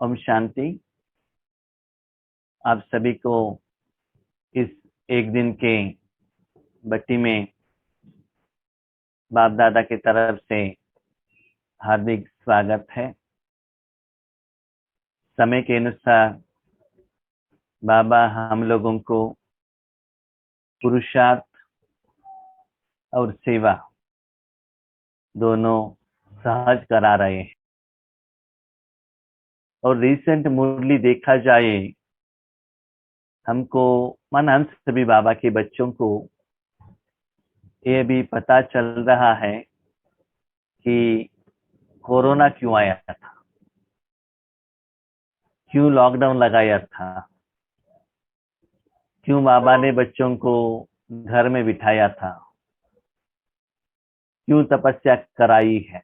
ओम शांति। आप सभी को इस एक दिन के बट्टी में बाप दादा की तरफ से हार्दिक स्वागत है। समय के अनुसार बाबा हम लोगों को पुरुषार्थ और सेवा दोनों सहज करा रहे हैं। और रिसेंट मुरली देखा जाए, हमको हम सभी बाबा के बच्चों को ये भी पता चल रहा है कि कोरोना क्यों आया था, क्यों लॉकडाउन लगाया था, क्यों बाबा ने बच्चों को घर में बिठाया था, क्यों तपस्या कराई है,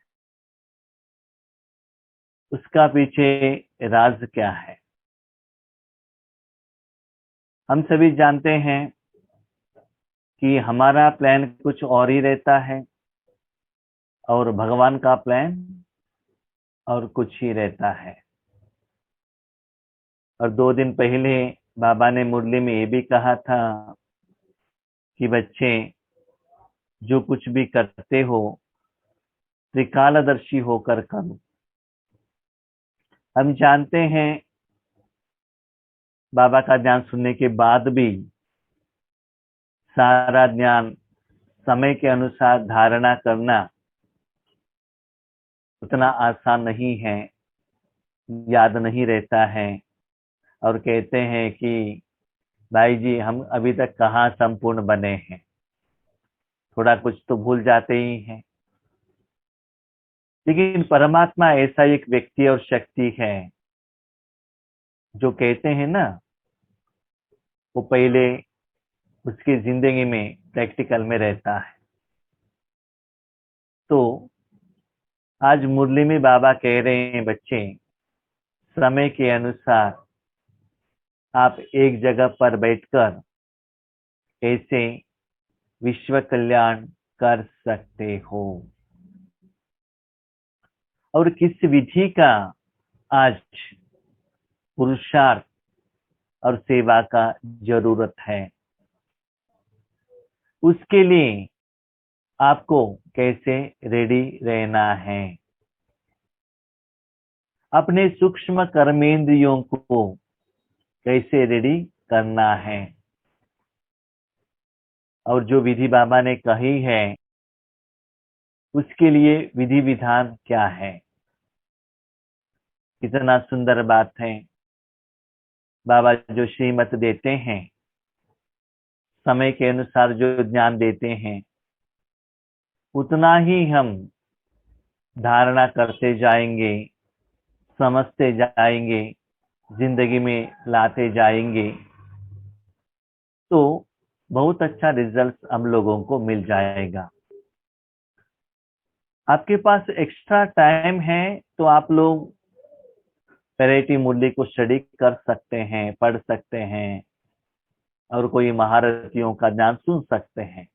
उसका पीछे राज क्या है। हम सभी जानते हैं कि हमारा प्लान कुछ और ही रहता है और भगवान का प्लान और कुछ ही रहता है। और 2 दिन पहले बाबा ने मुरली में ये भी कहा था कि बच्चे जो कुछ भी करते हो त्रिकालदर्शी होकर करो। हम जानते हैं बाबा का ज्ञान सुनने के बाद भी सारा ज्ञान समय के अनुसार धारणा करना उतना आसान नहीं है, याद नहीं रहता है। और कहते हैं कि भाई जी हम अभी तक कहाँ संपूर्ण बने हैं, थोड़ा कुछ तो भूल जाते ही हैं। लेकिन परमात्मा ऐसा एक व्यक्ति और शक्ति है जो कहते हैं ना, वो पहले उसकी जिंदगी में प्रैक्टिकल में रहता है। तो आज मुरली में बाबा कह रहे हैं, बच्चे समय के अनुसार आप एक जगह पर बैठकर ऐसे विश्व कल्याण कर सकते हो। और किस विधि का आज पुरुषार्थ और सेवा का जरूरत है, उसके लिए आपको कैसे रेडी रहना है, अपने सूक्ष्म कर्मेंद्रियों को कैसे रेडी करना है। और जो विधि बाबा ने कही है उसके लिए विधि विधान क्या है। कितना सुंदर बात है। बाबा जो श्रीमत देते हैं, समय के अनुसार जो ज्ञान देते हैं, उतना ही हम धारणा करते जाएंगे, समझते जाएंगे, जिंदगी में लाते जाएंगे, तो बहुत अच्छा रिजल्ट हम लोगों को मिल जाएगा। आपके पास एक्स्ट्रा टाइम है तो आप लोग वैरायटी मुरली को स्टडी कर सकते हैं, पढ़ सकते हैं और कोई महारथियों का ज्ञान सुन सकते हैं।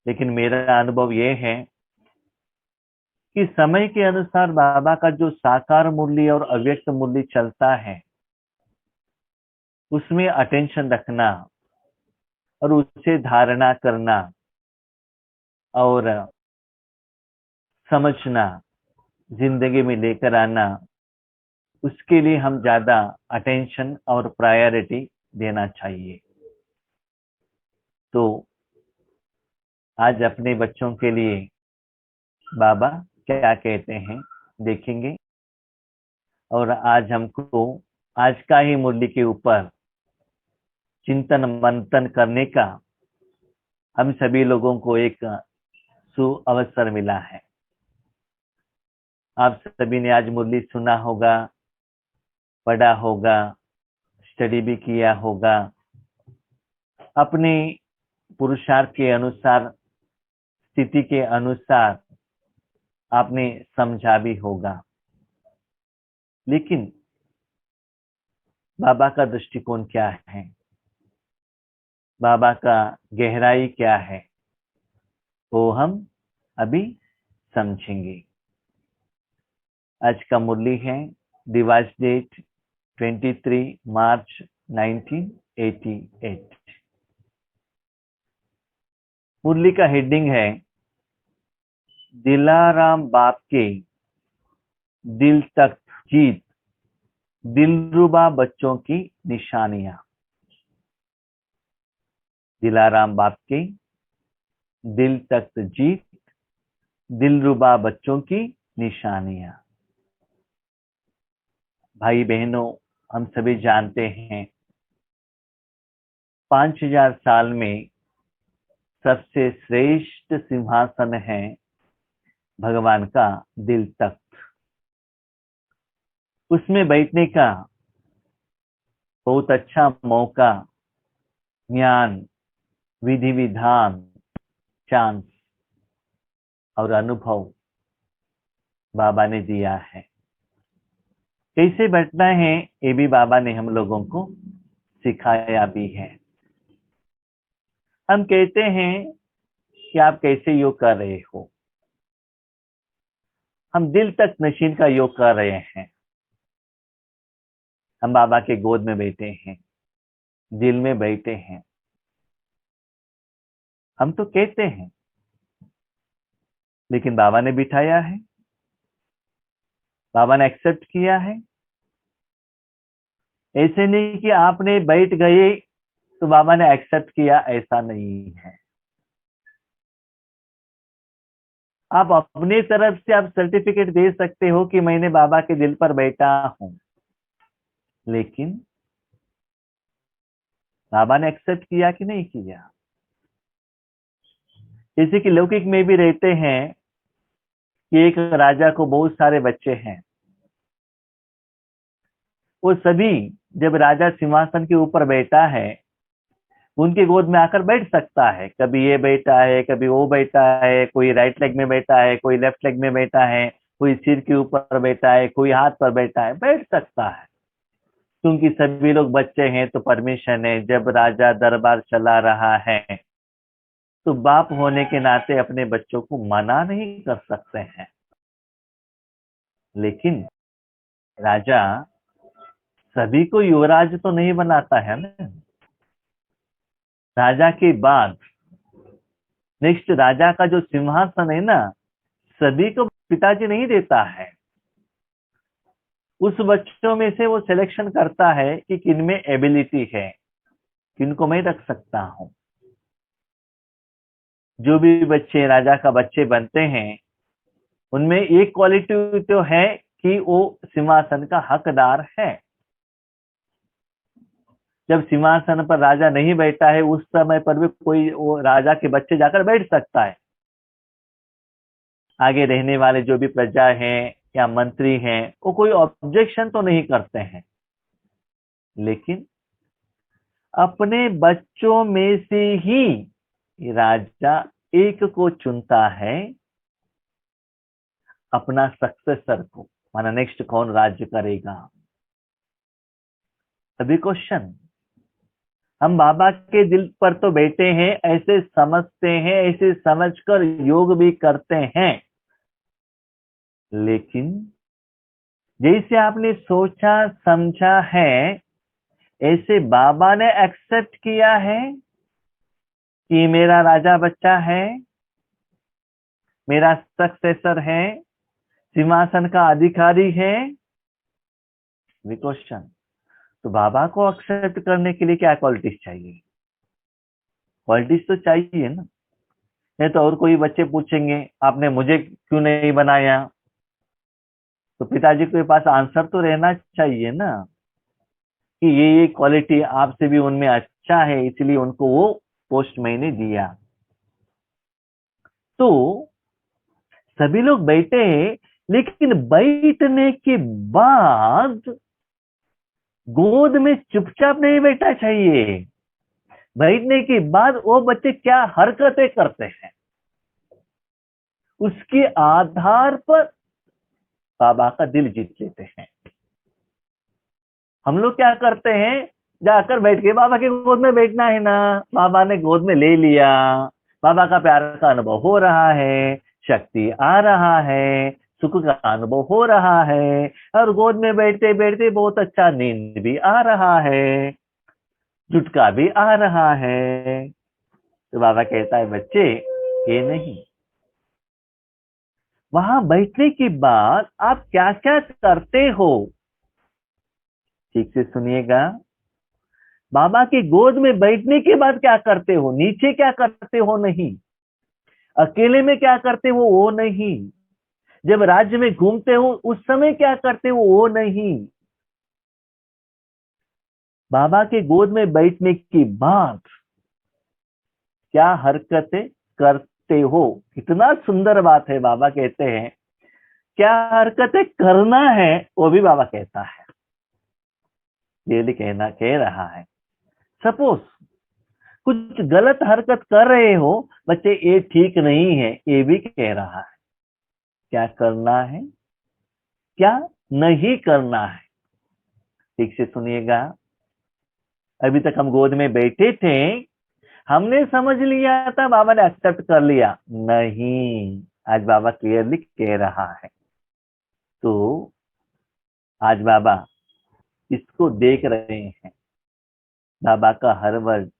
लेकिन मेरा अनुभव यह है कि समय के अनुसार बाबा का जो साकार मुरली और अव्यक्त मुरली चलता है, उसमें अटेंशन रखना और उसे धारणा करना और समझना, जिंदगी में लेकर आना, उसके लिए हम ज्यादा अटेंशन और प्रायोरिटी देना चाहिए। तो आज अपने बच्चों के लिए बाबा क्या कहते हैं देखेंगे। और आज हमको आज का ही मुरली के ऊपर चिंतन मंथन करने का हम सभी लोगों को एक सुअवसर मिला है। आप सभी ने आज मुरली सुना होगा, पढ़ा होगा, स्टडी भी किया होगा, अपने पुरुषार्थ के अनुसार, स्थिति के अनुसार आपने समझा भी होगा। लेकिन बाबा का दृष्टिकोण क्या है, बाबा का गहराई क्या है, वो हम अभी समझेंगे। आज का मुरली है डिवाइस डेट 23 मार्च 1988। मुरली का हेडिंग है दिलाराम बाप के दिल तक जीत, दिलरुबा बच्चों की निशानियां। दिलाराम बाप के दिल तक जीत, दिलरुबा बच्चों की निशानियां। भाई बहनों, हम सभी जानते हैं 5000 साल में सबसे श्रेष्ठ सिंहासन है भगवान का दिल तख्त। उसमें बैठने का बहुत अच्छा मौका, ज्ञान, विधि विधान, चांस और अनुभव बाबा ने दिया है। कैसे बैठना है ये भी बाबा ने हम लोगों को सिखाया भी है। हम कहते हैं कि आप कैसे योग कर रहे हो। हम दिल तक नशीन का योग कर रहे हैं। हम बाबा के गोद में बैठे हैं, दिल में बैठे हैं। हम तो कहते हैं, लेकिन बाबा ने बिठाया है, बाबा ने एक्सेप्ट किया है। ऐसे नहीं कि आपने बैठ गए तो बाबा ने एक्सेप्ट किया, ऐसा नहीं है। आप अपनी तरफ से आप सर्टिफिकेट दे सकते हो कि मैंने बाबा के दिल पर बैठा हूं, लेकिन बाबा ने एक्सेप्ट किया कि नहीं किया। जैसे कि लौकिक में भी रहते हैं कि एक राजा को बहुत सारे बच्चे हैं। वो सभी जब राजा सिंहासन के ऊपर बैठा है, उनके गोद में आकर बैठ सकता है। कभी ये बैठा है, कभी वो बैठा है, कोई राइट लेग में बैठा है, कोई लेफ्ट लेग में बैठा है, कोई सिर के ऊपर बैठा है, कोई हाथ पर बैठा है, बैठ सकता है। क्योंकि सभी लोग बच्चे हैं तो परमिशन है। जब राजा दरबार चला रहा है तो बाप होने के नाते अपने बच्चों को मना नहीं कर सकते हैं। लेकिन राजा सभी को युवराज तो नहीं बनाता है ना। राजा के बाद नेक्स्ट राजा का जो सिंहासन है ना, सभी को पिताजी नहीं देता है। उस बच्चों में से वो सिलेक्शन करता है कि किनमें एबिलिटी है, किनको मैं रख सकता हूं। जो भी बच्चे राजा का बच्चे बनते हैं, उनमें एक क्वालिटी तो है कि वो सिंहासन का हकदार है। जब सिंहासन पर राजा नहीं बैठा है, उस समय पर भी कोई वो राजा के बच्चे जाकर बैठ सकता है। आगे रहने वाले जो भी प्रजा हैं या मंत्री हैं, वो कोई ऑब्जेक्शन तो नहीं करते हैं। लेकिन अपने बच्चों में से ही राजा एक को चुनता है, अपना सक्सेसर को, माना नेक्स्ट कौन राज्य करेगा। अभी क्वेश्चन, हम बाबा के दिल पर तो बैठे हैं, ऐसे समझते हैं, ऐसे समझकर योग भी करते हैं, लेकिन जैसे आपने सोचा समझा है, ऐसे बाबा ने एक्सेप्ट किया है कि मेरा राजा बच्चा है, मेरा सक्सेसर है, सिंहासन का अधिकारी है। क्वेश्चन, तो बाबा को एक्सेप्ट करने के लिए क्या क्वालिटीज चाहिए? क्वालिटीज तो चाहिए ना। नहीं तो और कोई बच्चे पूछेंगे आपने मुझे क्यों नहीं बनाया, तो पिताजी के पास आंसर तो रहना चाहिए ना कि ये क्वालिटी आपसे भी उनमें अच्छा है, इसलिए उनको वो पोस्ट मैंने दिया। तो सभी लोग बैठे हैं, लेकिन बैठने के बाद गोद में चुपचाप नहीं बैठा चाहिए। बैठने के बाद वो बच्चे क्या हरकतें करते हैं, उसके आधार पर बाबा का दिल जीत लेते हैं। हम लोग क्या करते हैं, जाकर बैठ के बाबा के गोद में बैठना है ना, बाबा ने गोद में ले लिया, बाबा का प्यार का अनुभव हो रहा है, शक्ति आ रहा है, सुख का अनुभव हो रहा है और गोद में बैठते बैठते बहुत अच्छा नींद भी आ रहा है, झुटका भी आ रहा है। तो बाबा कहता है बच्चे ये नहीं, वहां बैठने के बाद आप क्या क्या करते हो, ठीक से सुनिएगा। बाबा की गोद में बैठने के बाद क्या करते हो, नीचे क्या करते हो नहीं, अकेले में क्या करते हो वो नहीं, जब राज्य में घूमते हो उस समय क्या करते हो वो नहीं, बाबा के गोद में बैठने के बाद क्या हरकतें करते हो। कितना सुंदर बात है, बाबा कहते हैं क्या हरकतें करना है वो भी बाबा कहता है, ये भी कह रहा है। सपोज कुछ गलत हरकत कर रहे हो बच्चे, ये ठीक नहीं है, ये भी कह रहा है क्या करना है क्या नहीं करना है। ठीक से सुनिएगा। अभी तक हम गोद में बैठे थे, हमने समझ लिया था, बाबा ने एक्सेप्ट कर लिया, नहीं, आज बाबा क्लियरली कह रहा है। तो आज बाबा इसको देख रहे हैं, बाबा का हर वर्ड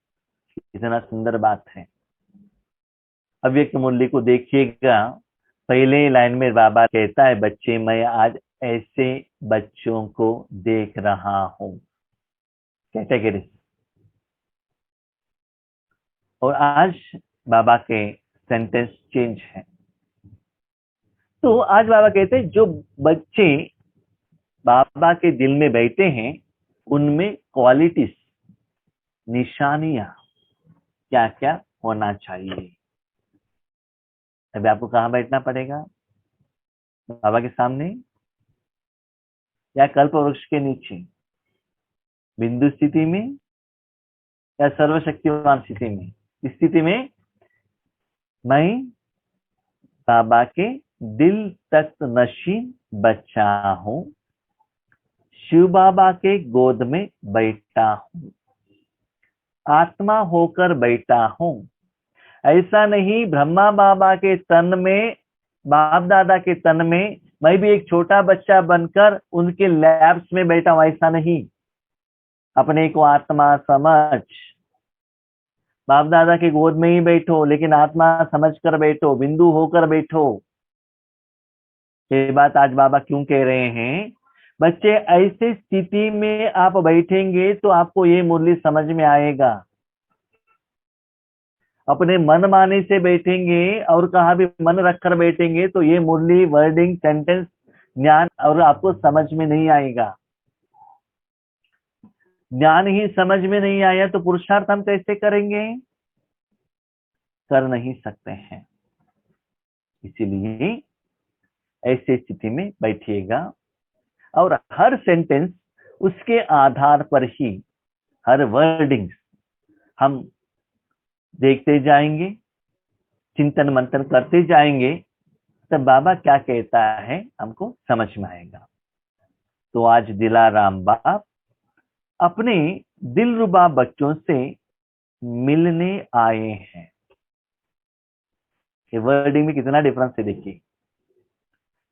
इतना सुंदर बात है। अव्यक्त मुरली को देखिएगा, पहले लाइन में बाबा कहता है बच्चे मैं आज ऐसे बच्चों को देख रहा हूं, कैटेगरी। और आज बाबा के सेंटेंस चेंज है। तो आज बाबा कहते हैं जो बच्चे बाबा के दिल में बैठे हैं उनमें क्वालिटीज, निशानियां क्या क्या होना चाहिए। अभी आपको कहाँ बैठना पड़ेगा, बाबा के सामने या कल्प वृक्ष के नीचे, बिंदु स्थिति में या सर्वशक्तिवान स्थिति में। इस स्थिति में मैं बाबा के दिल तक नशीन बच्चा हूं, शिव बाबा के गोद में बैठा हूं, आत्मा होकर बैठा हूं। ऐसा नहीं ब्रह्मा बाबा के तन में, बाप दादा के तन में मैं भी एक छोटा बच्चा बनकर उनके लैब्स में बैठा हूं, ऐसा नहीं। अपने को आत्मा समझ, बाप दादा के गोद में ही बैठो लेकिन आत्मा समझ कर बैठो, बिंदु होकर बैठो। ये बात आज बाबा क्यों कह रहे हैं, बच्चे ऐसे स्थिति में आप बैठेंगे तो आपको ये मुरली समझ में आएगा। अपने मन माने से बैठेंगे और कहाँ भी मन रखकर बैठेंगे तो ये मुरली वर्डिंग सेंटेंस ज्ञान और आपको समझ में नहीं आएगा। ज्ञान ही समझ में नहीं आया तो पुरुषार्थ हम कैसे करेंगे, कर नहीं सकते हैं। इसीलिए ऐसी स्थिति में बैठिएगा और हर सेंटेंस उसके आधार पर ही हर वर्डिंग हम देखते जाएंगे, चिंतन मंथन करते जाएंगे, तब बाबा क्या कहता है हमको समझ में आएगा। तो आज दिलाराम बाप अपने दिलरुबा बच्चों से मिलने आए हैं। ये वर्डिंग में कितना डिफरेंस है देखिए।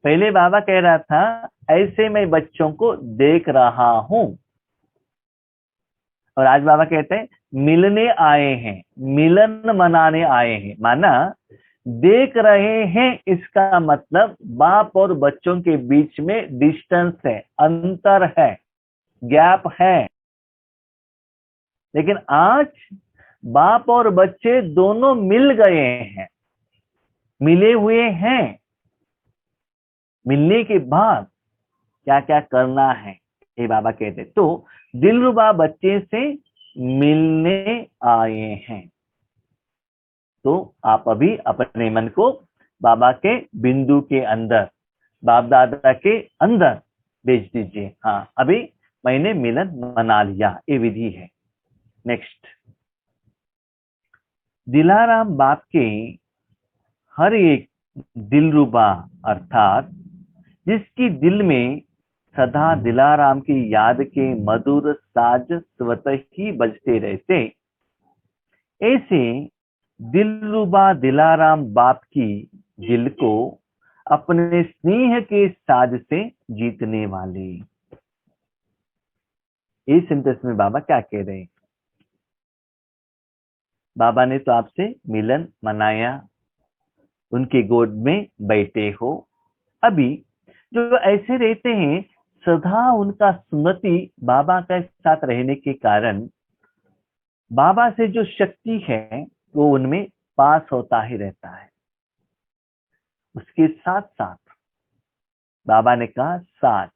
पहले बाबा कह रहा था ऐसे मैं बच्चों को देख रहा हूं, और आज बाबा कहते हैं मिलने आए हैं, मिलन मनाने आए हैं। माना देख रहे हैं, इसका मतलब बाप और बच्चों के बीच में डिस्टेंस है, अंतर है, गैप है। लेकिन आज बाप और बच्चे दोनों मिल गए हैं, मिले हुए हैं। मिलने के बाद क्या क्या करना है ये बाबा कहते। तो दिलरुबा बच्चे से मिलने आए हैं, तो आप अभी अपने मन को बाबा के बिंदु के अंदर, बाप दादा के अंदर भेज दीजिए। हाँ, अभी मैंने मिलन मना लिया, ये विधि है। नेक्स्ट, दिलाराम बाप के हर एक दिलरुबा अर्थात जिसकी दिल में सदा दिलाराम की याद के मधुर साज स्वतः ही बजते रहते, ऐसे दिलरुबा दिलाराम बाप की दिल को अपने स्नेह के साज से जीतने वाले। इस सेंटेंस में बाबा क्या कह रहे हैं? बाबा ने तो आपसे मिलन मनाया, उनके गोद में बैठे हो। अभी जो ऐसे रहते हैं, सदा उनका स्मृति बाबा के साथ रहने के कारण बाबा से जो शक्ति है वो उनमें पास होता ही रहता है। उसके साथ साथ बाबा ने कहा साज,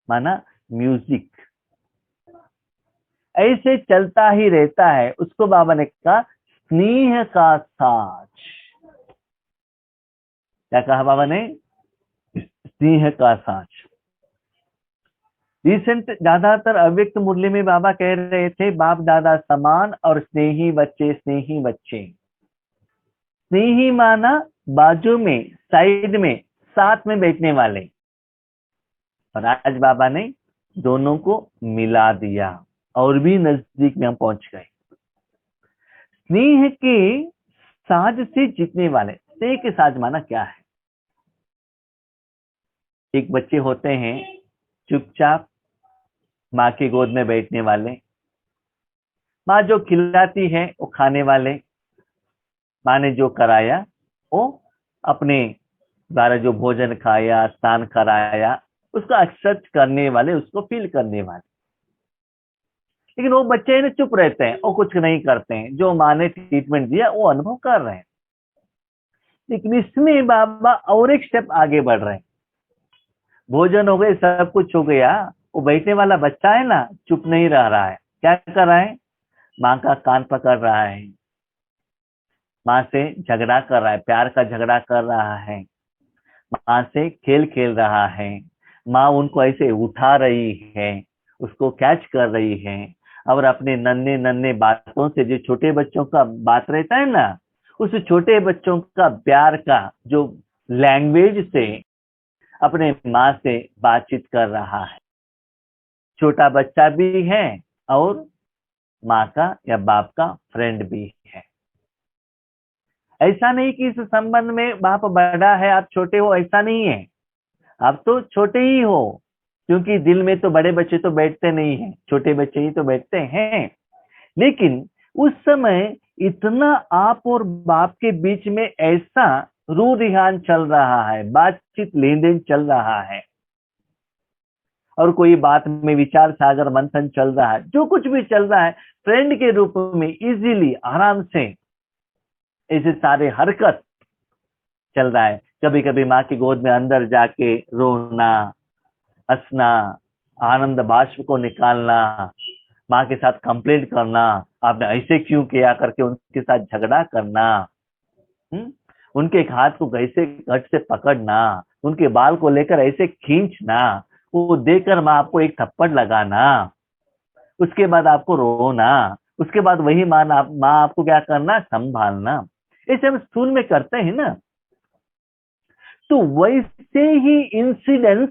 माना म्यूजिक, ऐसे चलता ही रहता है। उसको बाबा ने कहा स्नेह का साज। क्या कहा बाबा ने? स्नेह का साज। रिसेंट ज्यादातर अव्यक्त मुरली में बाबा कह रहे थे बाप दादा समान और स्नेही बच्चे, स्नेही बच्चे। स्नेही माना बाजू में, साइड में, साथ में बैठने वाले। और आज बाबा ने दोनों को मिला दिया और भी नजदीक में हम पहुंच गए। स्नेह के साज से जीतने वाले। स्नेह के साज माना क्या है? एक बच्चे होते हैं चुपचाप माँ की गोद में बैठने वाले, माँ जो खिलाती है वो खाने वाले, माँ ने जो कराया वो अपने द्वारा जो भोजन खाया, स्नान कराया, उसको एक्सेप्ट करने वाले, उसको फील करने वाले। लेकिन वो बच्चे ने चुप रहते हैं, वो कुछ नहीं करते हैं। जो माँ ने ट्रीटमेंट दिया वो अनुभव कर रहे हैं। लेकिन इसमें बाबा और एक स्टेप आगे बढ़ रहे हैं। भोजन हो गए, सब कुछ हो गया, वो बैठने वाला बच्चा है ना, चुप नहीं रह रहा है। क्या कर रहा है? माँ का कान पकड़ रहा है, माँ से झगड़ा कर रहा है, प्यार का झगड़ा कर रहा है, माँ से खेल खेल रहा है। माँ उनको ऐसे उठा रही है, उसको कैच कर रही है, और अपने नन्हे नन्हे बातों से, जो छोटे बच्चों का बात रहता है ना, उस छोटे बच्चों का प्यार का जो लैंग्वेज से अपने माँ से बातचीत कर रहा है। छोटा बच्चा भी है और माँ का या बाप का फ्रेंड भी है। ऐसा नहीं कि इस संबंध में बाप बड़ा है आप छोटे हो, ऐसा नहीं है। आप तो छोटे ही हो, क्योंकि दिल में तो बड़े बच्चे तो बैठते नहीं हैं, छोटे बच्चे ही तो बैठते हैं। लेकिन उस समय इतना आप और बाप के बीच में ऐसा रू रिहान चल रहा है, बातचीत लेन देन चल रहा है, और कोई बात में विचार सागर मंथन चल रहा है, जो कुछ भी चल रहा है फ्रेंड के रूप में इजीली, आराम से ऐसे सारे हरकत चल रहा है। कभी कभी माँ की गोद में अंदर जाके रोना, हंसना, आनंद बाष्प को निकालना, माँ के साथ कंप्लेंट करना, आपने ऐसे क्यों किया करके उनके साथ झगड़ा करना, उनके एक हाथ को ऐसे कट से पकड़ना, उनके बाल को लेकर ऐसे खींचना, वो देखकर माँ आपको एक थप्पड़ लगाना, उसके बाद आपको रोना, उसके बाद वही माँ आपको क्या करना? संभालना। ऐसे हम स्कूल में करते हैं ना। तो वैसे ही इंसिडेंस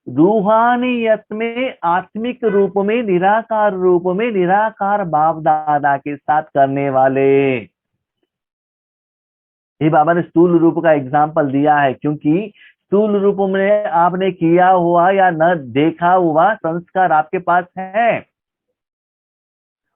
रूहानियत में, आत्मिक रूप में, निराकार रूप में, निराकार बाप दादा के साथ करने वाले। ये बाबा ने स्थूल रूप का एग्जाम्पल दिया है, क्योंकि स्थूल रूप में आपने किया हुआ या न देखा हुआ संस्कार आपके पास है,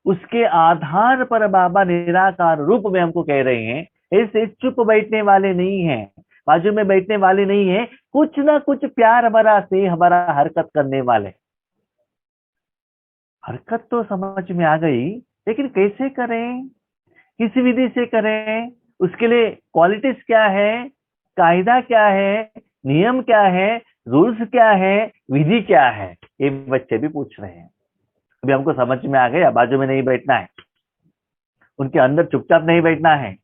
उसके आधार पर बाबा निराकार रूप में हमको कह रहे हैं। ऐसे चुप बैठने वाले नहीं हैं, बाजू में बैठने वाले नहीं है, कुछ ना कुछ प्यार भरा स्नेह भरा हरकत करने वाले। हरकत तो समझ में आ गई, लेकिन कैसे करें, किस विधि से करें, उसके लिए क्वालिटीज क्या है, कायदा क्या है, नियम क्या है, रूल्स क्या है, विधि क्या है, ये बच्चे भी पूछ रहे हैं। अभी हमको समझ में आ गया, बाजू में नहीं बैठना है, उनके अंदर चुपचाप नहीं बैठना है,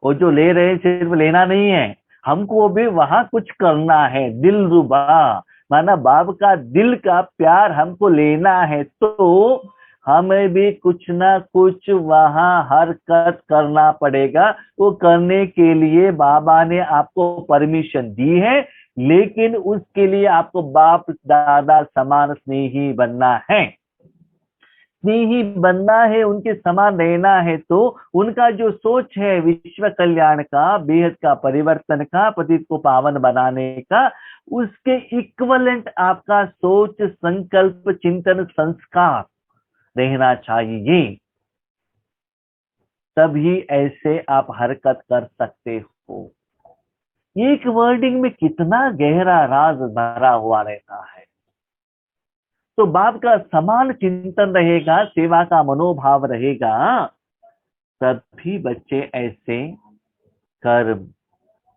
वो जो ले रहे हैं सिर्फ लेना नहीं है, हमको भी वहां कुछ करना है। दिल रुबा माना बाप का दिल का प्यार हमको लेना है, तो हमें भी कुछ ना कुछ वहां हरकत करना पड़ेगा। वो करने के लिए बाबा ने आपको परमिशन दी है, लेकिन उसके लिए आपको बाप दादा समान स्नेही बनना है। स्नेही बनना है, उनके समान रहना है, तो उनका जो सोच है विश्व कल्याण का, बेहद का, परिवर्तन का, पतित को पावन बनाने का, उसके इक्वलेंट आपका सोच, संकल्प, चिंतन, संस्कार रहना चाहिए। तभी ऐसे आप हरकत कर सकते हो। एक वर्डिंग में कितना गहरा राज भरा हुआ रहता है। तो बाप का समान चिंतन रहेगा, सेवा का मनोभाव रहेगा, तभी बच्चे ऐसे कर्म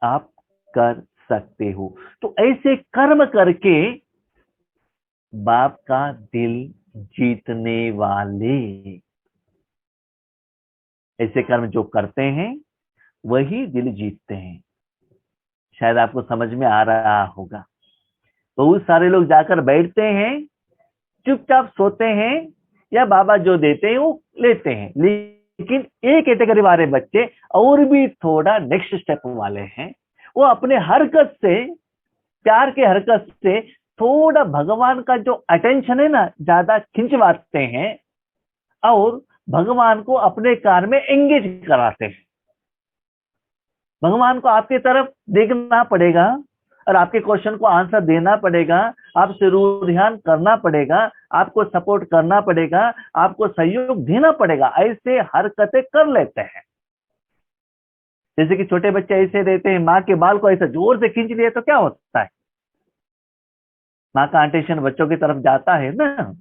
आप कर सकते हो। तो ऐसे कर्म करके बाप का दिल जीतने वाले, ऐसे कर्म जो करते हैं वही दिल जीतते हैं। शायद आपको समझ में आ रहा होगा। बहुत सारे लोग जाकर बैठते हैं, चुपचाप सोते हैं, या बाबा जो देते हैं वो लेते हैं। लेकिन एक कैटेगरी वाले बच्चे और भी थोड़ा नेक्स्ट स्टेप वाले हैं, वो अपने हरकत से, प्यार के हरकत से थोड़ा भगवान का जो अटेंशन है ना, ज्यादा खिंचवाते हैं और भगवान को अपने कार्य में एंगेज कराते हैं। भगवान को आपकी तरफ देखना पड़ेगा और आपके क्वेश्चन को आंसर देना पड़ेगा, आपसे ध्यान करना पड़ेगा, आपको सपोर्ट करना पड़ेगा, आपको सहयोग देना पड़ेगा। ऐसे हरकतें कर लेते हैं। जैसे कि छोटे बच्चे ऐसे रहते हैं, माँ के बाल को ऐसे जोर से खींच लिए तो क्या होता है? माँ का अटेंशन बच्चों की तरफ जाता है ना।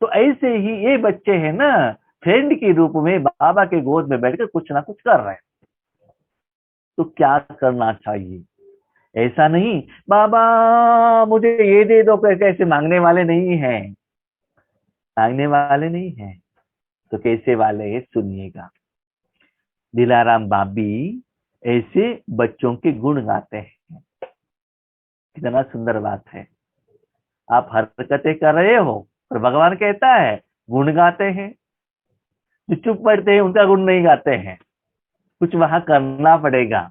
तो ऐसे ही ये बच्चे हैं ना, फ्रेंड के रूप में बाबा के गोद में बैठकर कुछ ना कुछ कर रहे हैं। तो क्या करना चाहिए? ऐसा नहीं बाबा मुझे ये दे दो, कैसे मांगने वाले नहीं है, मांगने वाले नहीं है। तो कैसे वाले है सुनिएगा। दिलाराम बाबी ऐसे बच्चों के गुण गाते हैं। कितना सुंदर बात है। आप हरकतें कर रहे हो और भगवान कहता है गुण गाते हैं। जो चुप बैठते हैं उनका गुण नहीं गाते हैं, कुछ वहां करना पड़ेगा।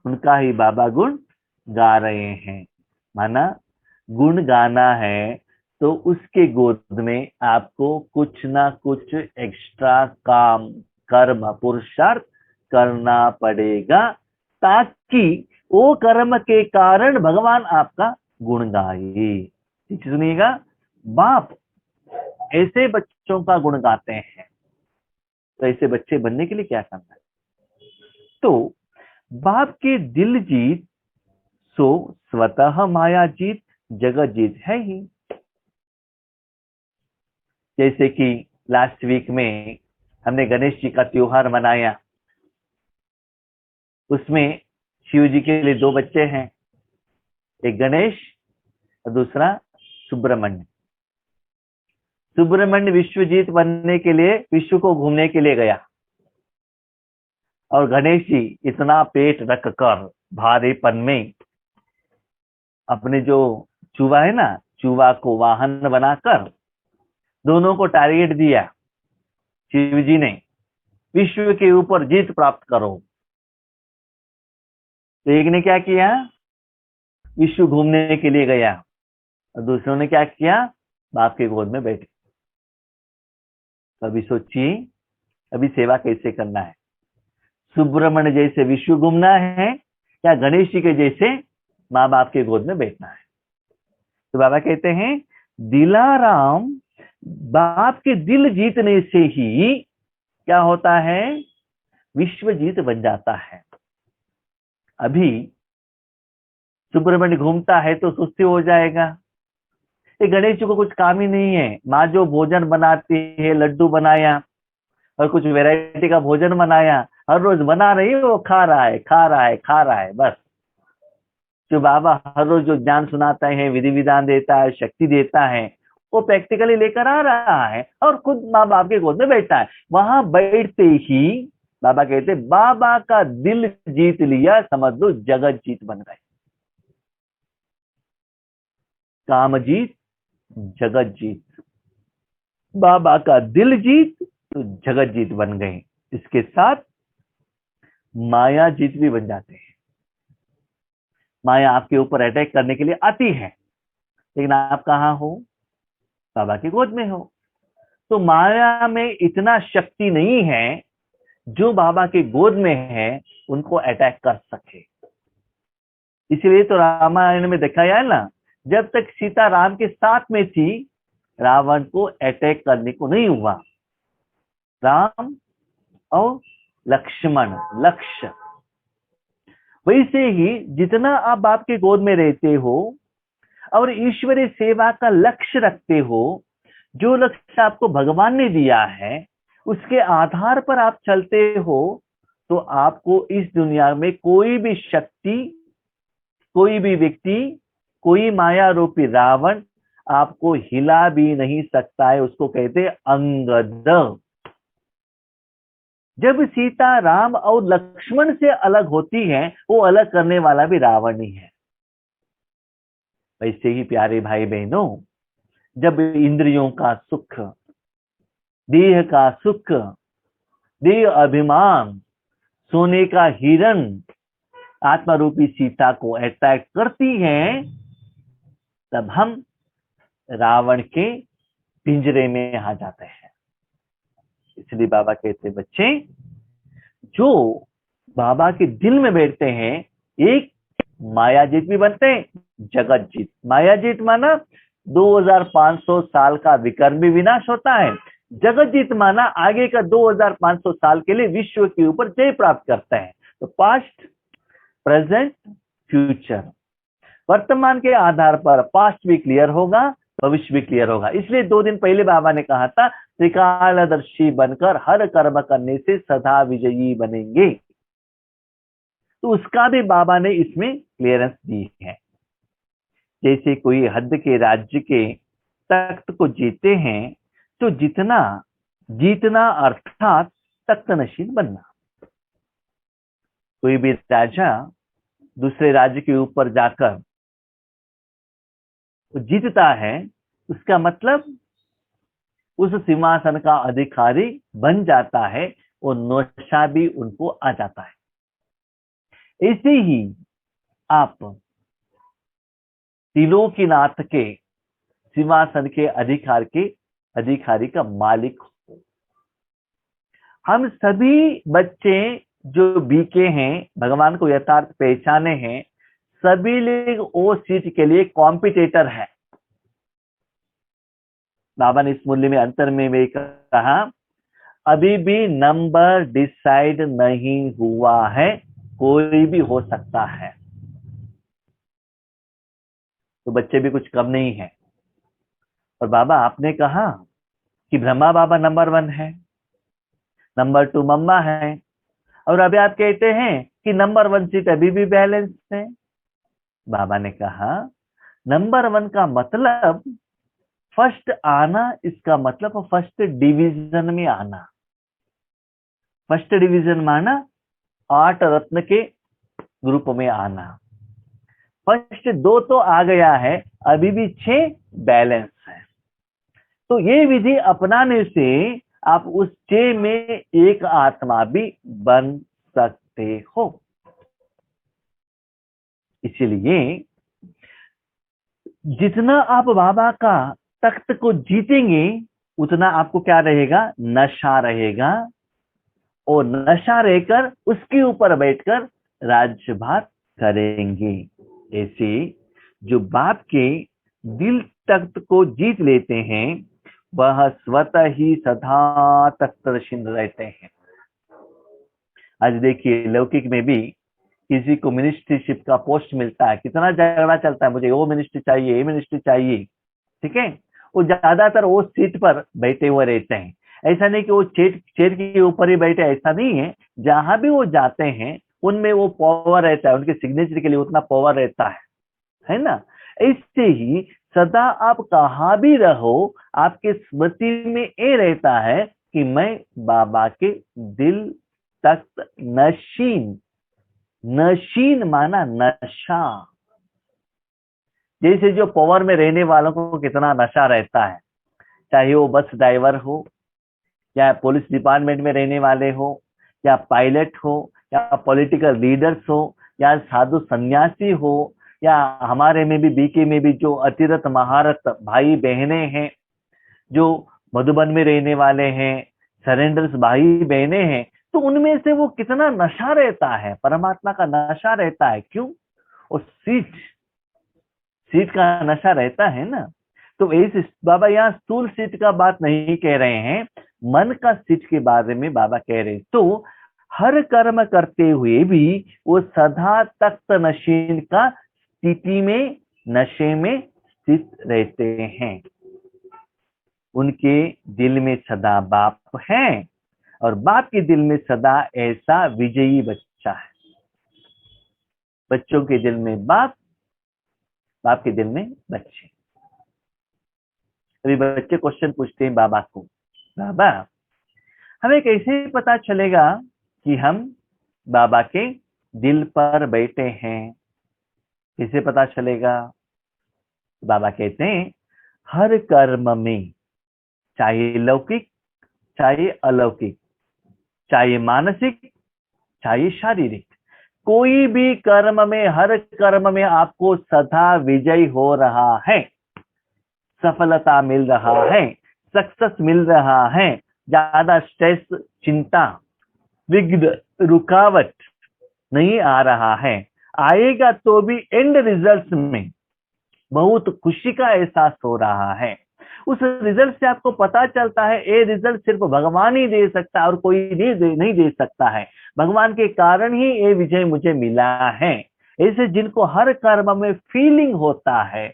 उनका ही बाबा गुण गा रहे हैं। माना गुण गाना है तो उसके गोद में आपको कुछ ना कुछ एक्स्ट्रा काम, कर्म, पुरुषार्थ करना पड़ेगा, ताकि वो कर्म के कारण भगवान आपका गुण गाए। ठीक सुनिएगा। बाप ऐसे बच्चों का गुण गाते हैं। तो ऐसे बच्चे बनने के लिए क्या करना है? तो बाप के दिल जीत सो स्वतः माया जीत, जगत जीत है ही। जैसे कि लास्ट वीक में हमने गणेश जी का त्योहार मनाया। उसमें शिव जी के लिए दो बच्चे हैं, एक गणेश और दूसरा सुब्रमण्य। सुब्रमण्य विश्वजीत बनने के लिए विश्व को घूमने के लिए गया, और गणेश जी इतना पेट रख कर भारीपन में अपने जो चूहा है ना, चूहा को वाहन बनाकर दोनों को टारगेट दिया। शिव जी ने विश्व के ऊपर जीत प्राप्त करो। तो एक ने क्या किया, विश्व घूमने के लिए गया, और दूसरों ने क्या किया, बाप के गोद में बैठे। अभी सोचिए, अभी सेवा कैसे करना है? सुब्रमण्य जैसे विश्व घूमना है या गणेश जी के जैसे माँ बाप के गोद में बैठना है? तो बाबा कहते हैं दिलाराम बाप के दिल जीतने से ही क्या होता है, विश्व जीत बन जाता है। अभी सुब्रमण्य घूमता है तो सुस्ती हो जाएगा। ये गणेश जी को कुछ काम ही नहीं है। माँ जो भोजन बनाती है, लड्डू बनाया और कुछ वैरायटी का भोजन बनाया, हर रोज बना रही है, वो खा रहा है, खा रहा है, खा रहा है, बस। जो बाबा हर रोज जो ज्ञान सुनाता है, विधि विधान देता है, शक्ति देता है, वो प्रैक्टिकली लेकर आ रहा है और खुद माँ बाप के गोद में बैठता है। वहां बैठते ही बाबा कहते बाबा का दिल जीत लिया, समझ लो जगत जीत बन गए। काम जीत, जगत जीत। बाबा का दिल जीत तो जगत जीत बन गए। इसके साथ माया जीत भी बन जाते हैं। माया आपके ऊपर अटैक करने के लिए आती है, लेकिन आप कहाँ हो, बाबा की गोद में हो। तो माया में इतना शक्ति नहीं है जो बाबा के गोद में है उनको अटैक कर सके। इसलिए तो रामायण में दिखाया है ना, जब तक सीता राम के साथ में थी रावण को अटैक करने को नहीं हुआ। राम और लक्ष्मण लक्ष्य। वैसे ही जितना आप बाप के गोद में रहते हो और ईश्वरीय सेवा का लक्ष्य रखते हो, जो लक्ष्य आपको भगवान ने दिया है उसके आधार पर आप चलते हो, तो आपको इस दुनिया में कोई भी शक्ति, कोई भी व्यक्ति, कोई माया रूपी रावण आपको हिला भी नहीं सकता है। उसको कहते हैं अंगद। जब सीता राम और लक्ष्मण से अलग होती है, वो अलग करने वाला भी रावण ही है। वैसे ही प्यारे भाई बहनों, जब इंद्रियों का सुख, देह का सुख, देह अभिमान, सोने का हिरण आत्मा रूपी सीता को अटैक करती है, तब हम रावण के पिंजरे में आ जाते हैं। इसलिए बाबा कहते बच्चे, जो बाबा के दिल में बैठते हैं, एक मायाजीत भी बनते हैं, जगत जीत। मायाजीत माना 2500 साल का विकर्म भी विनाश होता है। जगत जीत माना आगे का 2500 साल के लिए विश्व के ऊपर जय प्राप्त करते हैं। तो पास्ट, प्रेजेंट, फ्यूचर, वर्तमान के आधार पर पास्ट भी क्लियर होगा, भविष्य भी क्लियर होगा। इसलिए 2 दिन पहले बाबा ने कहा था, त्रिकालदर्शी बनकर हर कर्म करने से सदा विजयी बनेंगे। तो उसका भी बाबा ने इसमें क्लियरेंस दी है। जैसे कोई हद के राज्य के तख्त को जीते हैं, तो जितना जीतना अर्थात तख्त नशीन बनना। कोई भी राजा दूसरे राज्य के ऊपर जाकर जीतता है, उसका मतलब उस सिंहासन का अधिकारी बन जाता है और नशा भी उनको आ जाता है। ऐसे ही आप त्रिलोकीनाथ के सिंहासन के अधिकारी का मालिक हो। हम सभी बच्चे जो बीके हैं, भगवान को यथार्थ पहचाने हैं, सभी लोग वो सीट के लिए कॉम्पिटिटर है। बाबा ने इस मूल्य में अंतर में भी कहा, अभी भी नंबर डिसाइड नहीं हुआ है, कोई भी हो सकता है। तो बच्चे भी कुछ कम नहीं है। और बाबा आपने कहा कि ब्रह्मा बाबा नंबर 1 है, नंबर 2 मम्मा है, और अभी आप कहते हैं कि नंबर 1 सीट अभी भी बैलेंस है। बाबा ने कहा नंबर 1 का मतलब फर्स्ट आना, इसका मतलब फर्स्ट डिवीजन में आना। फर्स्ट डिवीजन माना 8 रत्न के ग्रुप में आना। फर्स्ट 2 तो आ गया है, अभी भी 6 बैलेंस है। तो ये विधि अपनाने से आप उस 6 में एक आत्मा भी बन सकते हो। इसीलिए जितना आप बाबा का तख्त को जीतेंगे, उतना आपको क्या रहेगा, नशा रहेगा, और नशा रहकर उसके ऊपर बैठकर राज्यभार करेंगे। ऐसे जो बाप के दिल तख्त को जीत लेते हैं, वह स्वतः ही सदा तख्तनशीन रहते हैं। आज देखिए लौकिक में भी किसी को मिनिस्ट्रीशिप का पोस्ट मिलता है, कितना झगड़ा चलता है, मुझे वो मिनिस्ट्री चाहिए, ये मिनिस्ट्री चाहिए, ठीक है। वो ज्यादातर वो सीट पर बैठे हुए रहते हैं। ऐसा नहीं कि वो चेयर के ऊपर ही बैठे, ऐसा नहीं है। जहां भी वो जाते हैं उनमें वो पावर रहता है, उनके सिग्नेचर के लिए उतना पावर रहता है ना। ऐसे ही सदा आप कहाँ भी रहो, आपके स्मृति में ये रहता है कि मैं बाबा के दिल तख्त नशीन, नशीन माना नशा। जैसे जो पावर में रहने वालों को कितना नशा रहता है, चाहे वो बस ड्राइवर हो, या पुलिस डिपार्टमेंट में रहने वाले हो, या पायलट हो, या पॉलिटिकल लीडर्स हो, या साधु सन्यासी हो, या हमारे में भी बीके में भी जो अतिरथ महारथ भाई बहनें हैं, जो मधुबन में रहने वाले हैं, सरेंडर्स भाई बहने हैं, तो उनमें से वो कितना नशा रहता है, परमात्मा का नशा रहता है। क्यों? और सीट सीट का नशा रहता है ना। तो इस बाबा यहाँ स्थूल सीट का बात नहीं कह रहे हैं, मन का सीट के बारे में बाबा कह रहे हैं। तो हर कर्म करते हुए भी वो सदा तख्त नशीन का स्थिति में, नशे में स्थित रहते हैं। उनके दिल में सदा बाप है और बाप के दिल में सदा ऐसा विजयी बच्चा है। बच्चों के दिल में बाप, बाप के दिल में बच्चे। अभी बच्चे क्वेश्चन पूछते हैं बाबा को, बाबा हमें कैसे पता चलेगा कि हम बाबा के दिल पर बैठे हैं, कैसे पता चलेगा? बाबा कहते हैं हर कर्म में, चाहे लौकिक चाहे अलौकिक, चाहे मानसिक चाहे शारीरिक, कोई भी कर्म में, हर कर्म में आपको सदा विजय हो रहा है, सफलता मिल रहा है, सक्सेस मिल रहा है। ज्यादा स्ट्रेस, चिंता, विघ्न, रुकावट नहीं आ रहा है। आएगा तो भी एंड रिजल्ट में बहुत खुशी का एहसास हो रहा है। उस रिजल्ट से आपको पता चलता है ये रिजल्ट सिर्फ भगवान ही दे सकता है और कोई नहीं दे सकता है। भगवान के कारण ही ये विजय मुझे मिला है। ऐसे जिनको हर कर्म में फीलिंग होता है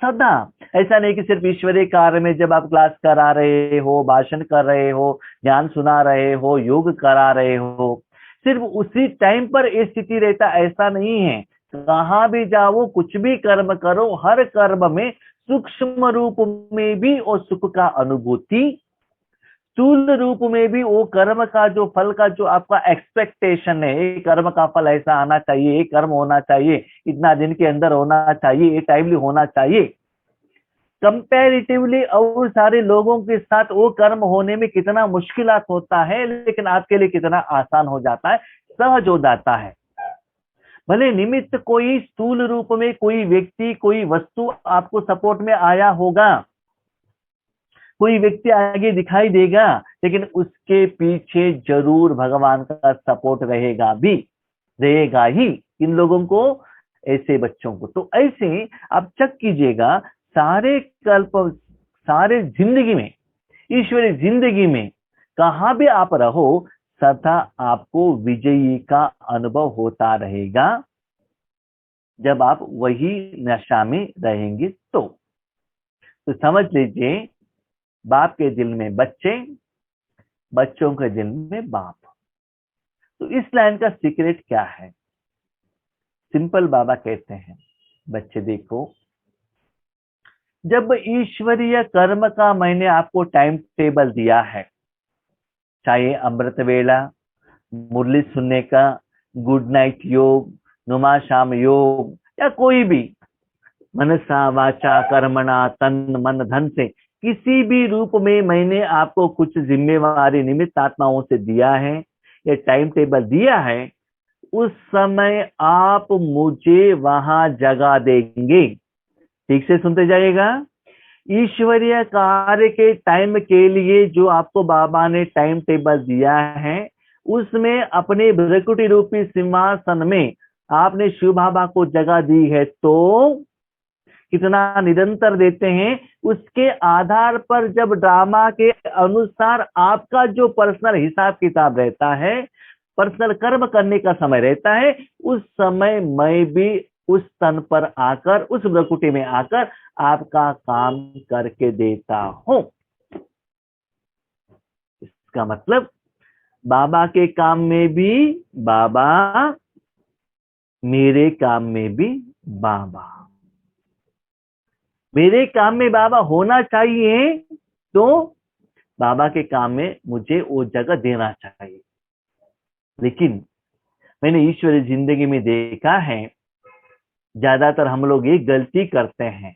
सदा, ऐसा नहीं कि सिर्फ ईश्वरीय कार्य में जब आप क्लास करा रहे हो, भाषण कर रहे हो, ज्ञान सुना रहे हो, योग करा रहे हो, सिर्फ उसी टाइम पर ये स्थिति रहता, ऐसा नहीं है। कहाँ भी जाओ, कुछ भी कर्म करो, हर कर्म में सूक्ष्म रूप में भी और सुख का अनुभूति, स्थूल रूप में भी वो कर्म का जो फल का जो आपका एक्सपेक्टेशन है, ये कर्म का फल ऐसा आना चाहिए, ये कर्म होना चाहिए, इतना दिन के अंदर होना चाहिए, ये टाइमली होना चाहिए। कंपैरेटिवली और सारे लोगों के साथ वो कर्म होने में कितना मुश्किलात होता है, लेकिन आपके लिए कितना आसान हो जाता है, सहज हो जाता है। भले निमित्त कोई स्थूल रूप में कोई व्यक्ति, कोई वस्तु आपको सपोर्ट में आया होगा, कोई व्यक्ति आगे दिखाई देगा, लेकिन उसके पीछे जरूर भगवान का सपोर्ट रहेगा ही इन लोगों को, ऐसे बच्चों को। तो ऐसे आप चेक कीजिएगा, सारे कल्प, सारे जिंदगी में, ईश्वरी जिंदगी में कहां भी आप रहो, सदा आपको विजयी का अनुभव होता रहेगा जब आप वही नशा में रहेंगे। तो समझ लीजिए, बाप के दिल में बच्चे, बच्चों के दिल में बाप। तो इस लाइन का सीक्रेट क्या है? सिंपल बाबा कहते हैं, बच्चे देखो, जब ईश्वरीय कर्म का मैंने आपको टाइम टेबल दिया है, चाहे अमृत वेला, मुरली सुनने का, गुड नाइट योग, नुमा शाम योग, या कोई भी मनसा वाचा कर्मणा तन मन धन से किसी भी रूप में मैंने आपको कुछ जिम्मेवारी निमित्त आत्माओं से दिया है, ये टाइम टेबल दिया है, उस समय आप मुझे वहां जगा देंगे। ठीक से सुनते जाइएगा, ईश्वरीय कार्य के टाइम के लिए जो आपको बाबा ने टाइम टेबल दिया है, उसमें अपने भ्रकुटी रूपी सिंहासन में आपने शिव बाबा को जगह दी है, तो कितना निरंतर देते हैं, उसके आधार पर जब ड्रामा के अनुसार आपका जो पर्सनल हिसाब किताब रहता है, पर्सनल कर्म करने का समय रहता है, उस समय मैं भी उस तन पर आकर, उस भ्रकुटी में आकर आपका काम करके देता हूं। इसका मतलब बाबा के काम में भी बाबा, मेरे काम में भी बाबा। मेरे काम में बाबा होना चाहिए, तो बाबा के काम में मुझे वो जगह देना चाहिए। लेकिन मैंने ईश्वरी जिंदगी में देखा है, ज्यादातर हम लोग ये गलती करते हैं।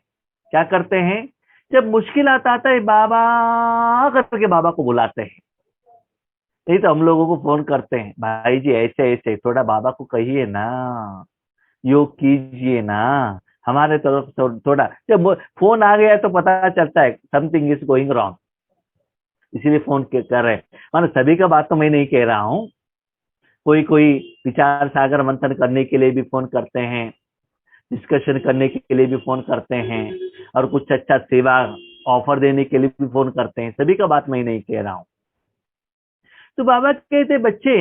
क्या करते हैं? जब मुश्किल आता है, बाबा करके बाबा को बुलाते हैं। नहीं तो हम लोगों को फोन करते हैं, भाई जी ऐसे ऐसे, थोड़ा बाबा को कहिए ना, योग कीजिए ना, हमारे तरफ थोड़ा। जब फोन आ गया तो पता चलता है समथिंग इज गोइंग रॉन्ग। इसीलिए फोन कर रहे हैं। मानो सभी का बात तो मैं नहीं कह रहा हूँ, कोई कोई विचार सागर मंथन करने के लिए भी फोन करते हैं, डिस्कशन करने के लिए भी फोन करते हैं, और कुछ अच्छा सेवा ऑफर देने के लिए भी फोन करते हैं। सभी का बात मैं नहीं कह रहा हूँ। तो बाबा कहते बच्चे,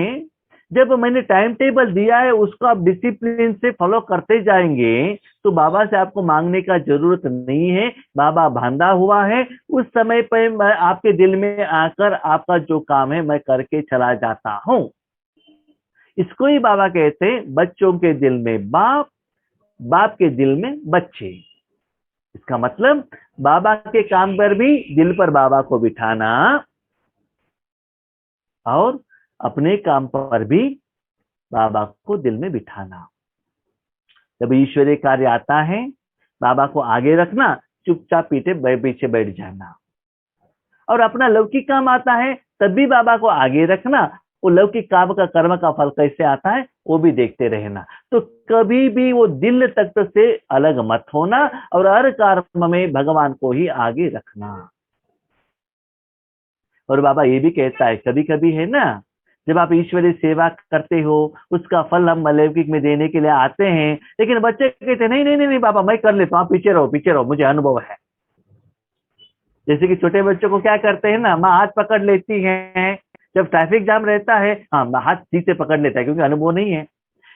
जब मैंने टाइम टेबल दिया है उसको आप डिसिप्लिन से फॉलो करते जाएंगे तो बाबा से आपको मांगने का जरूरत नहीं है। बाबा बांधा हुआ है, उस समय पे मैं आपके दिल में आकर आपका जो काम है मैं करके चला जाता हूँ। इसको ही बाबा कहते हैं बच्चों के दिल में बाप, बाप के दिल में बच्चे। इसका मतलब बाबा के काम पर भी दिल पर बाबा को बिठाना और अपने काम पर भी बाबा को दिल में बिठाना। जब ईश्वरीय कार्य आता है बाबा को आगे रखना, चुपचाप पीछे बैठ जाना। और अपना लौकिक काम आता है तब भी बाबा को आगे रखना, वो लौकिक काम का कर्म का फल कैसे आता है वो भी देखते रहना। तो कभी भी वो दिल तत्व से अलग मत होना और हर कर्म में भगवान को ही आगे रखना। और बाबा ये भी कहता है कभी कभी है ना, जब आप ईश्वरीय सेवा करते हो उसका फल हम अलौकिक में देने के लिए आते हैं, लेकिन बच्चे कहते नहीं नहीं नहीं बाबा मैं कर लेता हूँ, आप पीछे रहो मुझे अनुभव है। जैसे कि छोटे बच्चों को क्या करते हैं ना, माँ हाथ पकड़ लेती है, जब ट्रैफिक जाम रहता है हाँ हाथ ठीक से पकड़ लेता है क्योंकि अनुभव नहीं है।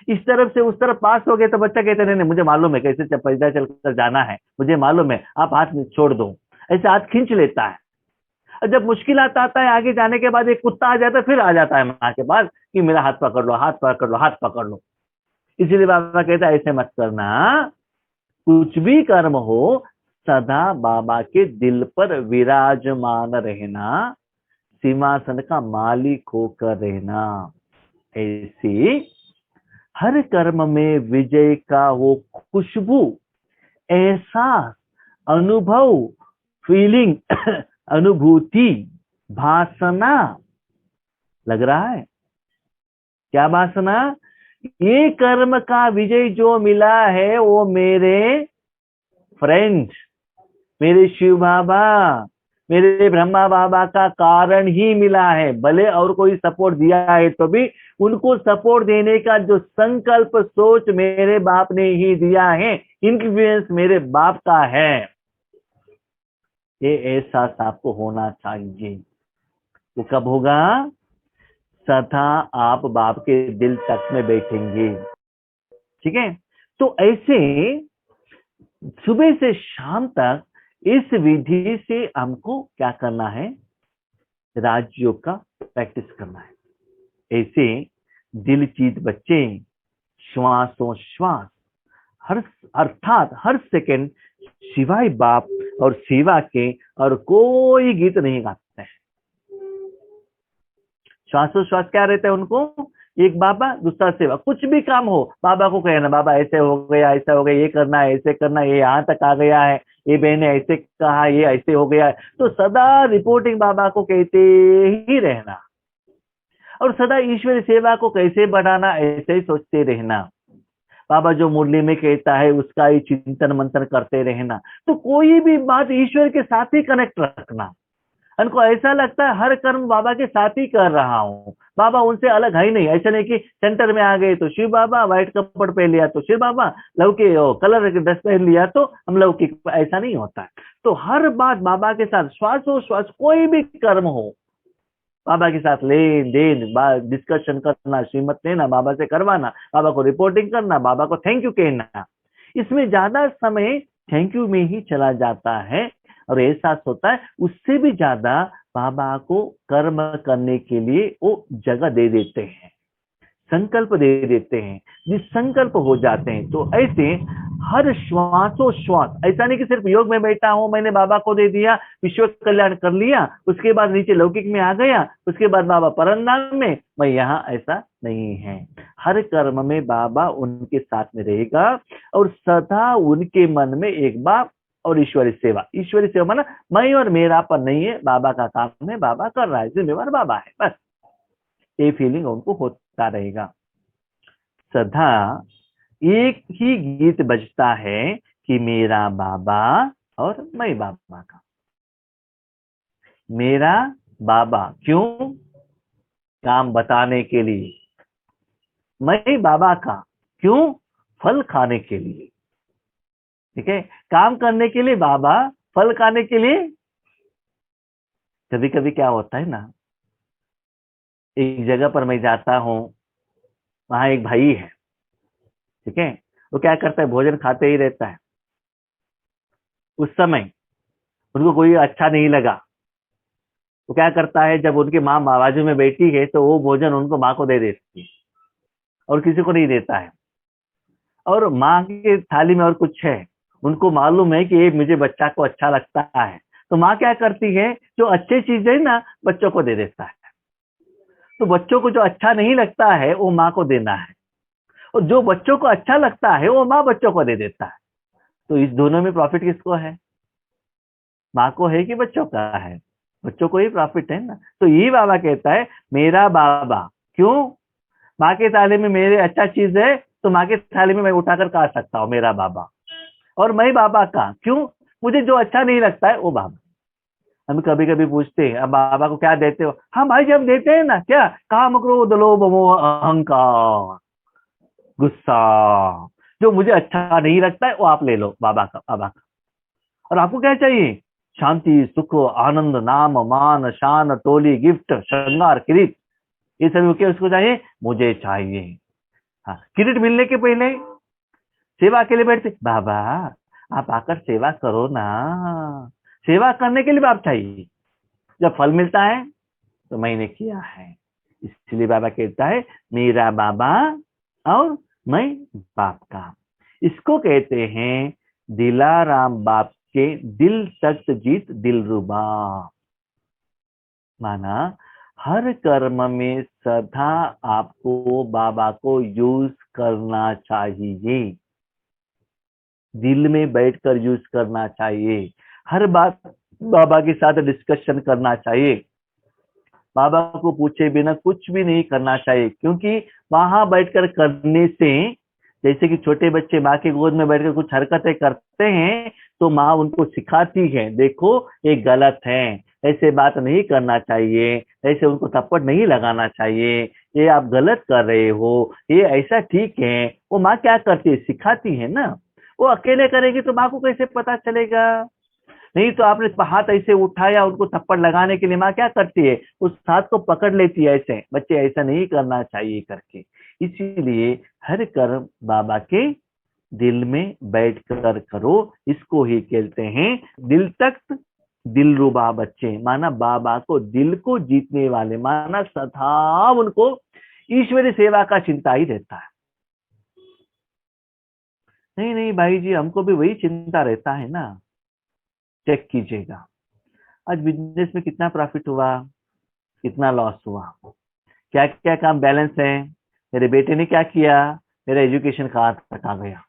इस तरफ से उस तरफ पास हो गए तो बच्चा कहते नहीं नहीं मुझे मालूम है कैसे पैदल चलकर जाना है, मुझे मालूम है, आप हाथ छोड़ दो। ऐसे हाथ खींच लेता है। और जब मुश्किल आता है आगे जाने के बाद एक कुत्ता आ जाता है, फिर आ जाता है माँ के पास कि मेरा हाथ पकड़ लो, हाथ पकड़ लो, हाथ पकड़ लो। इसीलिए बाबा कहता है ऐसे मत करना, कुछ भी कर्म हो सदा बाबा के दिल पर विराजमान रहना, सिंहासन का मालिक होकर रहना। ऐसे हर कर्म में विजय का वो खुशबू, एहसास, अनुभव, फीलिंग अनुभूति, भासना लग रहा है। क्या भासना? ये कर्म का विजय जो मिला है वो मेरे फ्रेंड, मेरे शिव बाबा, मेरे ब्रह्मा बाबा का कारण ही मिला है। भले और कोई सपोर्ट दिया है तो भी उनको सपोर्ट देने का जो संकल्प सोच मेरे बाप ने ही दिया है, इन्फ्लुएंस मेरे बाप का है। ये एहसास आपको होना चाहिए। वो कब होगा? सदा आप बाप के दिल तक में बैठेंगे। ठीक है, तो ऐसे सुबह से शाम तक इस विधि से हमको क्या करना है? राजयोग का प्रैक्टिस करना है। ऐसे दिल जीत बच्चे श्वासोश्वास हर अर्थात हर सेकंड सिवाय बाप और सेवा के और कोई गीत नहीं गाते हैं। श्वासोश्वास क्या रहता है उनको? एक बाबा दूसरा सेवा। कुछ भी काम हो बाबा को कहना, बाबा ऐसे हो गया, ऐसा हो गया, ये करना है, ऐसे करना, ये यहाँ तक आ गया है, ये बहन ने ऐसे कहा, ये ऐसे हो गया है। तो सदा रिपोर्टिंग बाबा को कहते ही रहना और सदा ईश्वरी सेवा को कैसे बढ़ाना ऐसे ही सोचते रहना। बाबा जो मुरली में कहता है उसका ही चिंतन मंथन करते रहना। तो कोई भी बात ईश्वर के साथ ही कनेक्ट रखना। उनको ऐसा लगता है हर कर्म बाबा के साथ ही कर रहा हूँ, बाबा उनसे अलग है ही नहीं। ऐसा नहीं कि सेंटर में आ गए तो शिव बाबा, व्हाइट कपड़ पहन लिया तो शिव बाबा, लौकिक कलर ड्रेस पहन लिया तो हम लौकिक, ऐसा नहीं होता है। तो हर बात बाबा के साथ, श्वासोश्वास कोई भी कर्म हो बाबा के साथ लेन देन, डिस्कशन करना, श्रीमत लेना, बाबा से करवाना, बाबा को रिपोर्टिंग करना, बाबा को थैंक यू कहना, इसमें ज्यादा समय थैंक यू में ही चला जाता है और एहसास होता है। उससे भी ज्यादा बाबा को कर्म करने के लिए वो जगह दे देते हैं, संकल्प दे देते हैं, जिस संकल्प हो जाते हैं। तो ऐसे हर श्वासोश्वास, ऐसा नहीं कि सिर्फ योग में बैठा हूं मैंने बाबा को दे दिया, विश्व कल्याण कर लिया, उसके बाद नीचे लौकिक में आ गया, उसके बाद बाबा परमधाम में मैं यहाँ, ऐसा नहीं है। हर कर्म में बाबा उनके साथ में रहेगा और सदा उनके मन में एक बाप और ईश्वरी सेवा। ईश्वरी सेवा माना मैं और मेरा पर नहीं है, बाबा का काम है, बाबा कर रहा है, जिम्मेवार बाबा है, बस ये फीलिंग उनको होता रहेगा। सदा एक ही गीत बजता है कि मेरा बाबा और मैं बाबा का, मेरा बाबा, क्यों? काम बताने के लिए। मैं बाबा का, क्यों? फल खाने के लिए। ठीक है, काम करने के लिए बाबा, फल खाने के लिए। कभी कभी क्या होता है ना, एक जगह पर मैं जाता हूँ, वहां एक भाई है, ठीक है, वो क्या करता है, भोजन खाते ही रहता है। उस समय उनको कोई अच्छा नहीं लगा, वो क्या करता है, जब उनकी माँ बाजू में बैठी है तो वो भोजन उनको माँ को दे देती है और किसी को नहीं देता है। और माँ की थाली में और कुछ है, उनको मालूम है कि ये मुझे बच्चा को अच्छा लगता है, तो माँ क्या करती है, जो अच्छी चीज है ना बच्चों को दे देता है। तो बच्चों को जो अच्छा नहीं लगता है वो माँ को देना है, और जो बच्चों को अच्छा लगता है वो माँ बच्चों को दे देता है। तो इस दोनों में प्रॉफिट किसको है? माँ को है कि बच्चों का है? बच्चों को ही प्रॉफिट है ना। तो ये बाबा कहता है मेरा बाबा, क्यों? माँ के थाली में मेरे अच्छा चीज है तो माँ के थाली में मैं उठाकर खा सकता हूँ, मेरा बाबा। और मैं बाबा का, क्यों? मुझे जो अच्छा नहीं लगता है वो बाबा। हम कभी कभी पूछते हैं, अब बाबा को क्या देते हो? हाँ भाई, जब देते हैं ना, क्या? काम, क्रोध, लोभ, मोह, अहंकार, गुस्सा, जो मुझे अच्छा नहीं लगता है वो आप ले लो, बाबा का, बाबा का। और आपको क्या चाहिए? शांति, सुख, आनंद, नाम, मान, शान, टोली, गिफ्ट, श्रृंगार, किरीट, ये सभी क्या उसको चाहिए? मुझे चाहिए। हाँ, किरीट मिलने के पहले सेवा के लिए बैठते, बाबा आप आकर सेवा करो ना। सेवा करने के लिए बाप चाहिए। जब फल मिलता है तो मैंने किया है, इसलिए बाबा कहता है मेरा बाबा और मैं बाप का। इसको कहते हैं दिलाराम बाप के दिल तख्त जीत दिलरुबा। माना हर कर्म में सदा आपको बाबा को यूज करना चाहिए, दिल में बैठकर यूज करना चाहिए, हर बात बाबा के साथ डिस्कशन करना चाहिए, बाबा को पूछे बिना कुछ भी नहीं करना चाहिए। क्योंकि वहां बैठकर करने से, जैसे कि छोटे बच्चे माँ के गोद में बैठकर कुछ हरकतें करते हैं तो माँ उनको सिखाती है, देखो ये गलत है, ऐसे बात नहीं करना चाहिए, ऐसे उनको थप्पड़ नहीं लगाना चाहिए, ये आप गलत कर रहे हो, ये ऐसा ठीक है। वो माँ क्या करती है, सिखाती है ना। वो अकेले करेगी तो माँ को कैसे पता चलेगा? नहीं तो आपने हाथ ऐसे उठाया उनको थप्पड़ लगाने के लिए, माँ क्या करती है, उस हाथ को पकड़ लेती है, ऐसे बच्चे ऐसा नहीं करना चाहिए करके। इसीलिए हर कर्म बाबा के दिल में बैठकर करो, इसको ही कहते हैं दिल तक दिलरुबा बच्चे। माना बाबा को, दिल को जीतने वाले, माना सदा उनको ईश्वरी सेवा का चिंता ही रहता है। नहीं नहीं भाई जी, हमको भी वही चिंता रहता है ना। चेक कीजिएगा, आज बिजनेस में कितना प्रॉफिट हुआ, कितना लॉस हुआ, क्या क्या काम बैलेंस है, मेरे बेटे ने क्या किया, मेरा एजुकेशन कहाँ तक आ गया।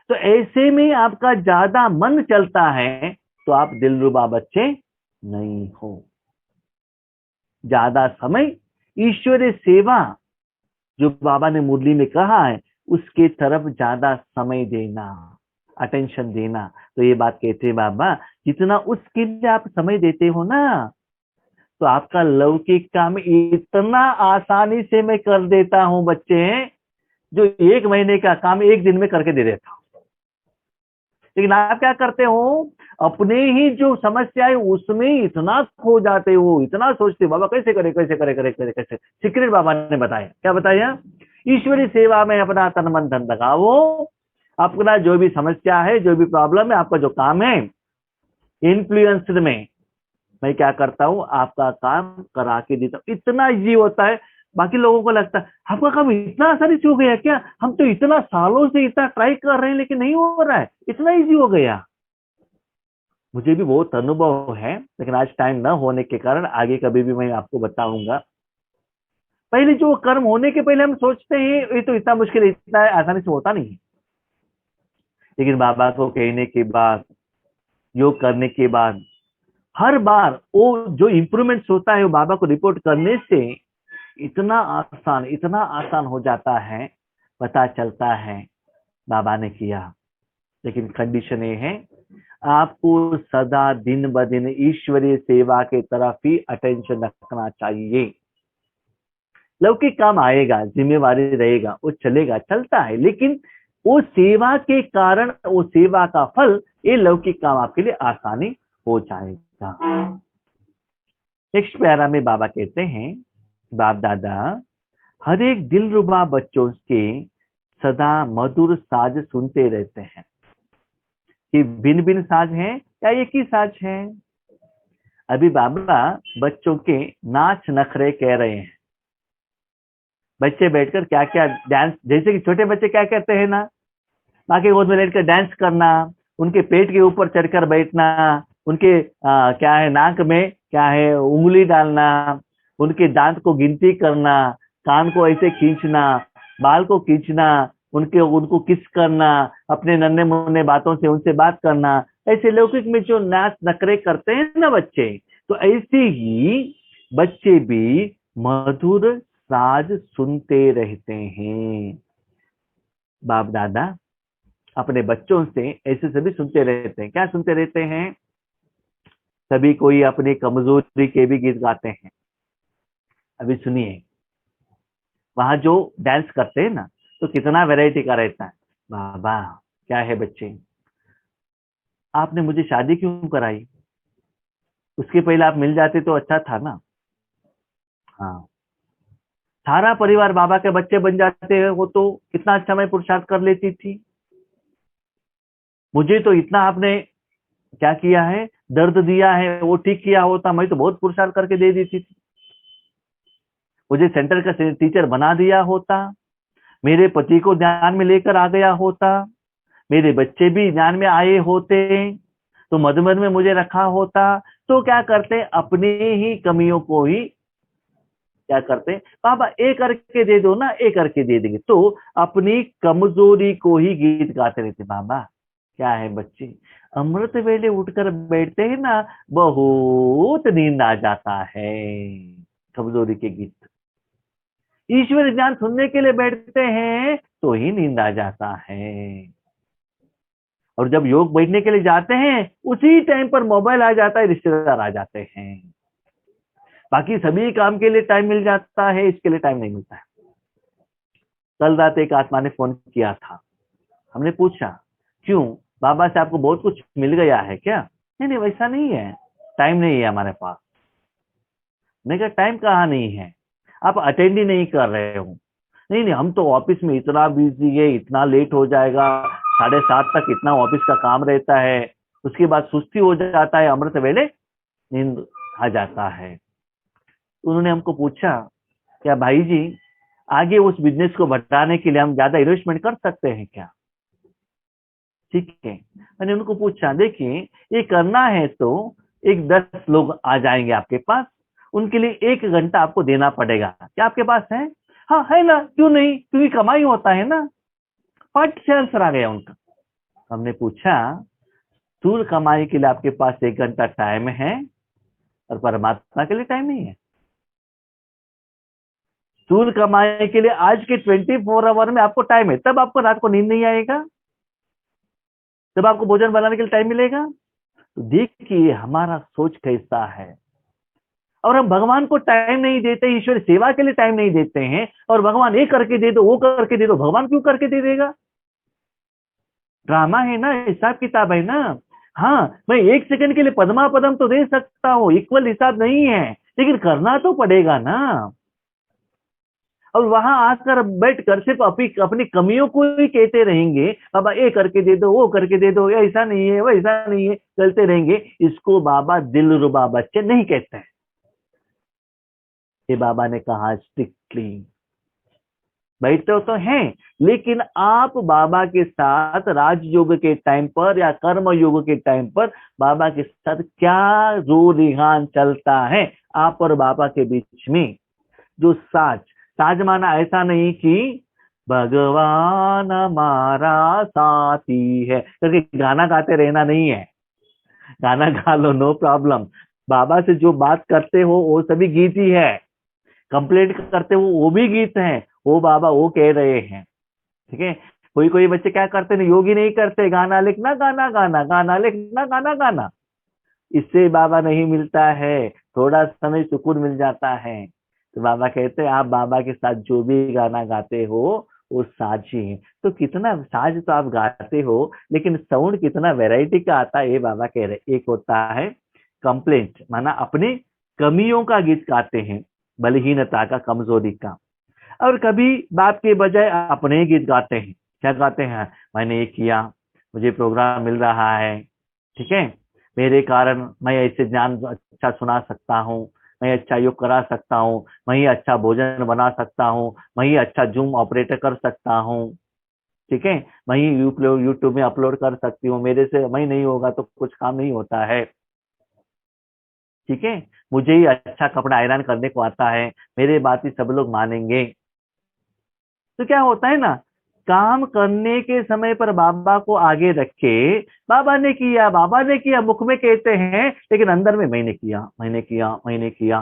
तो ऐसे में आपका ज्यादा मन चलता है तो आप दिलरुबा बच्चे नहीं हो। ज्यादा समय ईश्वरीय सेवा, जो बाबा ने मुरली में कहा है, उसके तरफ ज्यादा समय देना, अटेंशन देना। तो ये बात कहते हैं बाबा, जितना उसके लिए आप समय देते हो ना, तो आपका लौकिक काम इतना आसानी से मैं कर देता हूं बच्चे, जो 1 महीने का काम 1 दिन में करके दे देता हूं। लेकिन आप क्या करते हो, अपने ही जो समस्या है उसमें इतना खो जाते हो, इतना सोचते हो बाबा कैसे करे कैसे करे करे कैसे कैसे। सीक्रेट बाबा ने बताया, क्या बताया? ईश्वरी सेवा में अपना तन मन धन लगाओ, अपना जो भी समस्या है, जो भी प्रॉब्लम है, आपका जो काम है, इन्फ्लुएंस्ड में मैं क्या करता हूँ, आपका काम करा के देता हूँ। इतना इजी होता है। बाकी लोगों को लगता है आपका काम इतना आसानी से हो गया क्या, हम तो इतना सालों से इतना ट्राई कर रहे हैं लेकिन नहीं हो रहा है, इतना इजी हो गया। मुझे भी बहुत अनुभव है, लेकिन आज टाइम न होने के कारण आगे कभी भी मैं आपको बताऊंगा। पहले जो कर्म होने के पहले हम सोचते हैं ये तो इतना मुश्किल है, इतना आसानी से होता नहीं है। लेकिन बाबा को कहने के बाद, योग करने के बाद, हर बार वो जो इम्प्रूवमेंट्स होता है वो बाबा को रिपोर्ट करने से इतना आसान हो जाता है, पता चलता है बाबा ने किया। लेकिन कंडीशन ये है, आपको सदा दिन ब दिन ईश्वरीय सेवा के तरफ ही अटेंशन रखना चाहिए। लौकिक काम आएगा, जिम्मेवारी रहेगा, वो चलेगा, चलता है, लेकिन वो सेवा के कारण, वो सेवा का फल, ये लौकिक काम आपके लिए आसानी हो जाएगा। नेक्स्ट पैरा में बाबा कहते हैं, बाप दादा हर एक दिलरुबा बच्चों के सदा मधुर साज सुनते रहते हैं। कि भिन्न भिन्न साज हैं या एक ही साज है? अभी बाबा बच्चों के नाच नखरे कह रहे हैं। बच्चे बैठकर क्या क्या डांस, जैसे कि छोटे बच्चे क्या कहते हैं ना, माँ के गोद में लेटकर डांस करना, उनके पेट के ऊपर चढ़कर बैठना, उनके क्या है नाक में क्या है उंगली डालना, उनके दांत को गिनती करना, कान को ऐसे खींचना, बाल को खींचना, उनको किस करना, अपने नन्हे मुन्ने बातों से उनसे बात करना, ऐसे लौकिक में जो नाच नखरे करते हैं ना बच्चे, तो ऐसे ही बच्चे भी मधुर साज सुनते रहते हैं। बाप दादा अपने बच्चों से ऐसे सभी सुनते रहते हैं। क्या सुनते रहते हैं? सभी कोई अपनी कमजोरी के भी गीत गाते हैं। अभी सुनिए, वहां जो डांस करते हैं ना, तो कितना वैरायटी का रहता है। बाबा क्या है बच्चे, आपने मुझे शादी क्यों कराई? उसके पहले आप मिल जाते तो अच्छा था ना। हाँ, सारा परिवार बाबा के बच्चे बन जाते हैं, वो तो कितना अच्छा मैं पुरुषार्थ कर लेती थी। मुझे तो इतना आपने क्या किया है, दर्द दिया है, वो ठीक किया होता, मैं तो बहुत पुरुषार्थ करके दे देती थी। मुझे सेंटर का टीचर बना दिया होता, मेरे पति को ध्यान में लेकर आ गया होता, मेरे बच्चे भी ध्यान में आए होते, तो मधुमन में मुझे रखा होता। तो क्या करते, अपनी ही कमियों को ही क्या करते, बाबा ए करके दे दो ना, ए करके दे देंगे, तो अपनी कमजोरी को ही गीत गाते रहते। बाबा क्या है बच्चे, अमृत वेले उठकर बैठते हैं ना, बहुत नींद आ जाता है। कमजोरी के गीत, ईश्वर ज्ञान सुनने के लिए बैठते हैं तो ही नींद आ जाता है। और जब योग बैठने के लिए जाते हैं, उसी टाइम पर मोबाइल आ जाता है, रिश्तेदार आ जाते हैं। बाकी सभी काम के लिए टाइम मिल जाता है, इसके लिए टाइम नहीं मिलता है। कल रात एक आत्मा ने फोन किया था, हमने पूछा क्यों, बाबा से आपको बहुत कुछ मिल गया है क्या? नहीं नहीं वैसा नहीं है, टाइम नहीं है हमारे पास। मैं कहा टाइम कहाँ नहीं है, आप अटेंड ही नहीं कर रहे हो। नहीं नहीं हम तो ऑफिस में इतना बिजी है, इतना लेट हो जाएगा, 7:30 तक इतना ऑफिस का काम रहता है, उसके बाद सुस्ती हो जाता है, अमृत वेले नींद आ जाता है। उन्होंने हमको पूछा, क्या भाई जी आगे उस बिजनेस को बढ़ाने के लिए हम ज्यादा इन्वेस्टमेंट कर सकते हैं क्या? ठीक है, मैंने उनको पूछा, देखिए ये करना है तो 10 लोग आ जाएंगे आपके पास, उनके लिए 1 घंटा आपको देना पड़ेगा, क्या आपके पास है? हाँ है ना, क्यों नहीं, क्योंकि कमाई होता है ना। फट से आंसर आ गया उनका। हमने पूछा, स्थूल कमाई के लिए आपके पास 1 घंटा टाइम है और परमात्मा के लिए टाइम नहीं है। स्थूल कमाई के लिए आज के 24 आवर में आपको टाइम है, तब आपको रात को नींद नहीं आएगा, तब आपको भोजन बनाने के लिए टाइम मिलेगा। तो देखिए हमारा सोच कैसा है। और हम भगवान को टाइम नहीं देते, ईश्वर सेवा के लिए टाइम नहीं देते हैं, और भगवान ये करके दे दो, वो करके दे दो, भगवान क्यों करके दे देगा? ड्रामा है ना, हिसाब किताब है ना। हाँ मैं 1 सेकंड के लिए पद्मा पदम तो दे सकता हूँ, इक्वल हिसाब नहीं है, लेकिन करना तो पड़ेगा ना। और वहां आकर बैठ कर सिर्फ अपनी कमियों को ही कहते रहेंगे, बाबा ये करके दे दो, वो करके दे दो, ऐसा नहीं है वैसा नहीं है, चलते रहेंगे। इसको बाबा दिलरुबा बच्चे नहीं कहते हैं। ये बाबा ने कहा स्ट्रिक्टली, बैठते हो तो हैं, लेकिन आप बाबा के साथ राजयोग के टाइम पर या कर्म योग के टाइम पर बाबा के साथ क्या रिहान चलता है आप और बाबा के बीच में। जो साज, साज माना ऐसा नहीं कि भगवान हमारा साथी है क्योंकि गाना गाते रहना नहीं है। गाना गा लो, नो प्रॉब्लम, बाबा से जो बात करते हो वो सभी गीत ही है, कंप्लेंट करते हो वो भी गीत हैं, वो बाबा वो कह रहे हैं। ठीक है, कोई कोई बच्चे क्या करते हैं, योग ही नहीं करते, गाना लिखना गाना गाना, गाना लिखना गाना गाना। इससे बाबा नहीं मिलता है, थोड़ा समय सुकून मिल जाता है। तो बाबा कहते हैं आप बाबा के साथ जो भी गाना गाते हो वो साज ही है। तो कितना साज तो आप गाते हो, लेकिन साउंड कितना वैरायटी का आता है ये बाबा कह रहे। एक होता है कंप्लेंट, माना अपनी कमियों का गीत गाते हैं, बलहीनता का, कमजोरी का। और कभी बाप के बजाय अपने ही गीत गाते हैं। क्या गाते हैं, मैंने ये किया, मुझे प्रोग्राम मिल रहा है, ठीक है, मेरे कारण मैं ऐसे ज्ञान अच्छा सुना सकता हूँ, मैं अच्छा योग करा सकता हूँ, मैं ही अच्छा भोजन बना सकता हूँ, मैं ही अच्छा जूम ऑपरेटर कर सकता हूँ, ठीक है, मैं ही यूट्यूब में अपलोड कर सकती हूँ, मेरे से मैं नहीं होगा तो कुछ काम नहीं होता है, ठीक है, मुझे ही अच्छा कपड़ा आयरन करने को आता है, मेरे बात ही सब लोग मानेंगे। तो क्या होता है ना, काम करने के समय पर बाबा को आगे रखे, बाबा ने किया, बाबा ने किया मुख में कहते हैं, लेकिन अंदर में मैंने किया, मैंने किया, मैंने किया।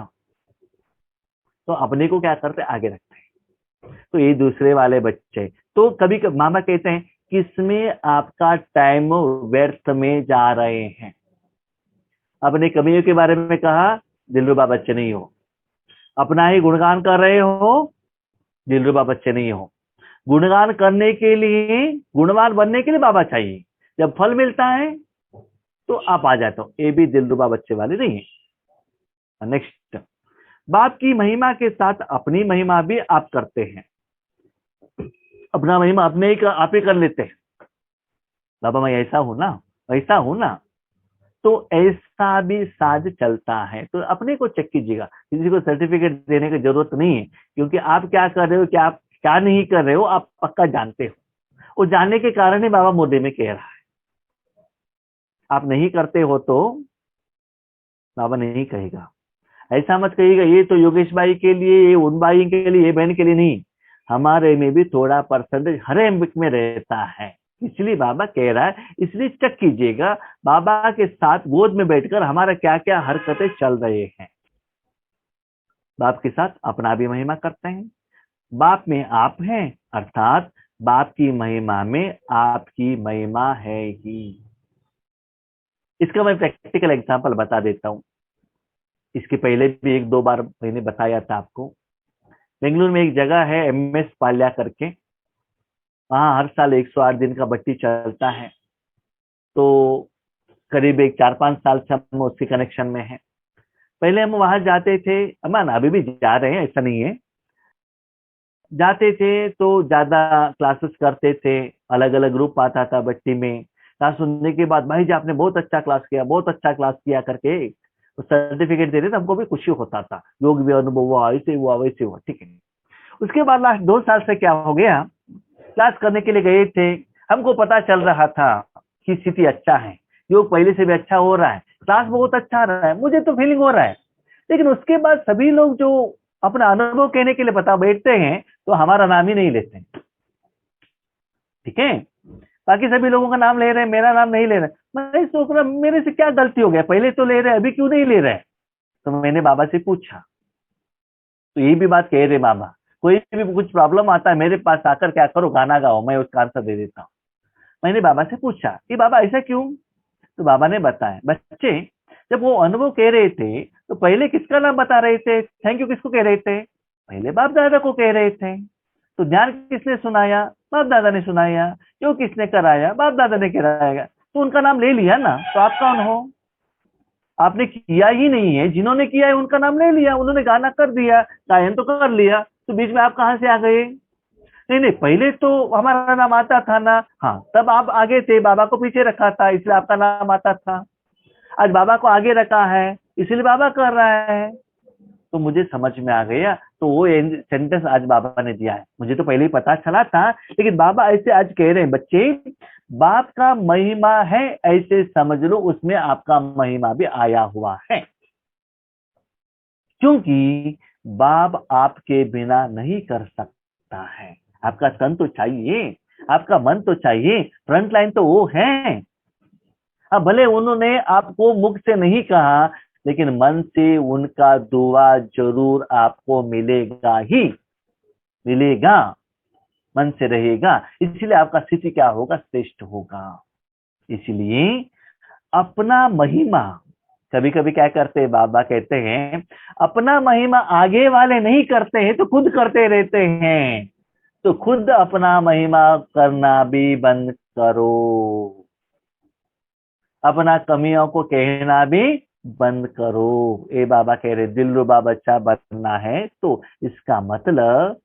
तो अपने को क्या करते, आगे रखते हैं। तो ये दूसरे वाले बच्चे, तो कभी मामा कहते हैं किसमें आपका टाइम व्यर्थ में जा रहे हैं। अपने कमियों के बारे में कहा, दिलरुबा बच्चे नहीं हो। अपना ही गुणगान कर रहे हो, दिलरुबा बच्चे नहीं हो। गुणगान करने के लिए, गुणवान बनने के लिए बाबा चाहिए, जब फल मिलता है तो आप आ जाते हो। ये भी दिलरुबा बच्चे वाले नहीं है। नेक्स्ट, बाप की महिमा के साथ अपनी महिमा भी आप करते हैं। अपना महिमा अपने ही आप ही कर लेते हैं। बाबा मैं ऐसा हूं ना, वैसा हूं ना, तो ऐसा भी साज चलता है। तो अपने को चेक कीजिएगा, किसी को सर्टिफिकेट देने की जरूरत नहीं है, क्योंकि आप क्या कर रहे हो, क्या आप क्या नहीं कर रहे हो, आप पक्का जानते हो। वो जानने के कारण ही बाबा मुद्दे में कह रहा है। आप नहीं करते हो तो बाबा नहीं कहेगा। ऐसा मत कहिएगा ये तो योगेश भाई के लिए, ये उन भाई के लिए, ये बहन के लिए नहीं, हमारे में भी थोड़ा परसेंटेज हर एक में रहता है, इसलिए बाबा कह रहा है। इसलिए चेक कीजिएगा बाबा के साथ गोद में बैठकर हमारा क्या क्या हरकतें चल रहे हैं। बाप के साथ अपना भी महिमा करते हैं, बाप में आप हैं, अर्थात बाप की महिमा में आपकी महिमा है ही। इसका मैं प्रैक्टिकल एग्जांपल बता देता हूँ। इसके पहले भी एक दो बार मैंने बताया था आपको। बेंगलुरु में एक जगह है MS पाल्या करके, वहां हर साल 108 दिन का बट्टी चलता है। तो करीब एक 4-5 साल से हम उसके कनेक्शन में हैं। पहले हम वहां जाते थे, अमान अभी भी जा रहे हैं, ऐसा नहीं है, जाते थे तो ज्यादा क्लासेस करते थे, अलग अलग ग्रुप आता था बट्टी में। क्लास सुनने के बाद भाई जी आपने बहुत अच्छा क्लास किया, बहुत अच्छा क्लास किया करके सर्टिफिकेट देते थे, हमको भी खुशी होता था, योग भी अनुभव हुआ, ऐसे हुआ वैसे हुआ, ठीक है। उसके बाद लास्ट 2 साल से क्या हो गया, क्लास करने के लिए गए थे, हमको पता चल रहा था कि स्थिति अच्छा है, योग पहले से भी अच्छा हो रहा है, क्लास बहुत अच्छा रहा है, मुझे तो फीलिंग हो रहा है। लेकिन उसके बाद सभी लोग जो अपना अनुभव कहने के लिए बता बैठते हैं तो हमारा नाम ही नहीं लेते, ठीक है, बाकी सभी लोगों का नाम ले रहे हैं, मेरा नाम नहीं ले रहे। मैं सोच रहा मेरे से क्या गलती हो गया, पहले तो ले रहे, अभी क्यों नहीं ले रहे। तो मैंने बाबा से पूछा, तो यही भी बात कह रहे बाबा, कोई भी कुछ प्रॉब्लम आता है मेरे पास आकर क्या करो, गाना गाओ, मैं उसका आंसर दे देता हूँ। मैंने बाबा से पूछा कि बाबा ऐसा क्यों। तो बाबा ने बताया, बच्चे जब वो अनुभव कह रहे थे तो पहले किसका नाम बता रहे थे, थैंक यू किसको कह रहे थे, पहले बाप दादा को कह रहे थे। तो ज्ञान किसने सुनाया, बाप दादा ने सुनाया। जो किसने कराया, बाप दादा ने कराया। तो उनका नाम ले लिया ना, तो आप कौन हो। आपने किया ही नहीं है, जिन्होंने किया है उनका नाम ले लिया, उन्होंने गाना कर दिया, गायन तो कर लिया, तो बीच में आप कहां से आ गए। नहीं नहीं, पहले तो हमारा नाम आता था ना, हाँ तब आप आगे थे, बाबा को पीछे रखा था इसलिए आपका नाम आता था। आज बाबा को आगे रखा है इसलिए बाबा कर रहा है। तो मुझे समझ में आ गया, तो वो सेंटेंस आज बाबा ने दिया है, मुझे तो पहले ही पता चला था, लेकिन बाबा ऐसे आज कह रहे हैं, बच्चे बाप का महिमा है ऐसे समझ लो, उसमें आपका महिमा भी आया हुआ है। क्योंकि बाप आपके बिना नहीं कर सकता है। आपका तन तो चाहिए, आपका मन तो चाहिए, फ्रंट लाइन तो वो है। अब भले उन्होंने आपको मुख से नहीं कहा, लेकिन मन से उनका दुआ जरूर आपको मिलेगा ही मिलेगा। मन से रहेगा, इसलिए आपका स्थिति क्या होगा, श्रेष्ठ होगा। इसलिए अपना महिमा, कभी कभी क्या करते हैं, बाबा कहते हैं अपना महिमा आगे वाले नहीं करते हैं तो खुद करते रहते हैं, तो खुद अपना महिमा करना भी बंद करो, अपना कमियों को कहना भी बंद करो। ये बाबा कह रहे दिलरुबा बच्चा बनना है, तो इसका मतलब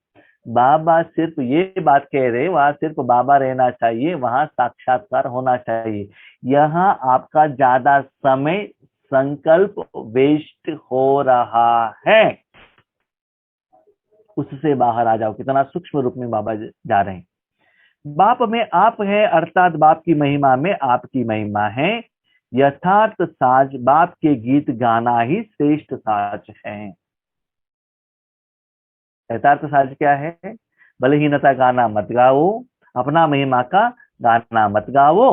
बाबा सिर्फ ये बात कह रहे वहां सिर्फ बाबा रहना चाहिए, वहां साक्षात्कार होना चाहिए। यहाँ आपका ज्यादा समय संकल्प वेस्ट हो रहा है, उससे बाहर आ जाओ। कितना सूक्ष्म रूप में बाबा जा रहे हैं। बाप में आप है, अर्थात बाप की महिमा में आपकी महिमा है। यथार्थ साज बाप के गीत गाना ही श्रेष्ठ साज है। यथार्थ साज क्या है, बलहीनता गाना मत गाओ, अपना महिमा का गाना मत गाओ।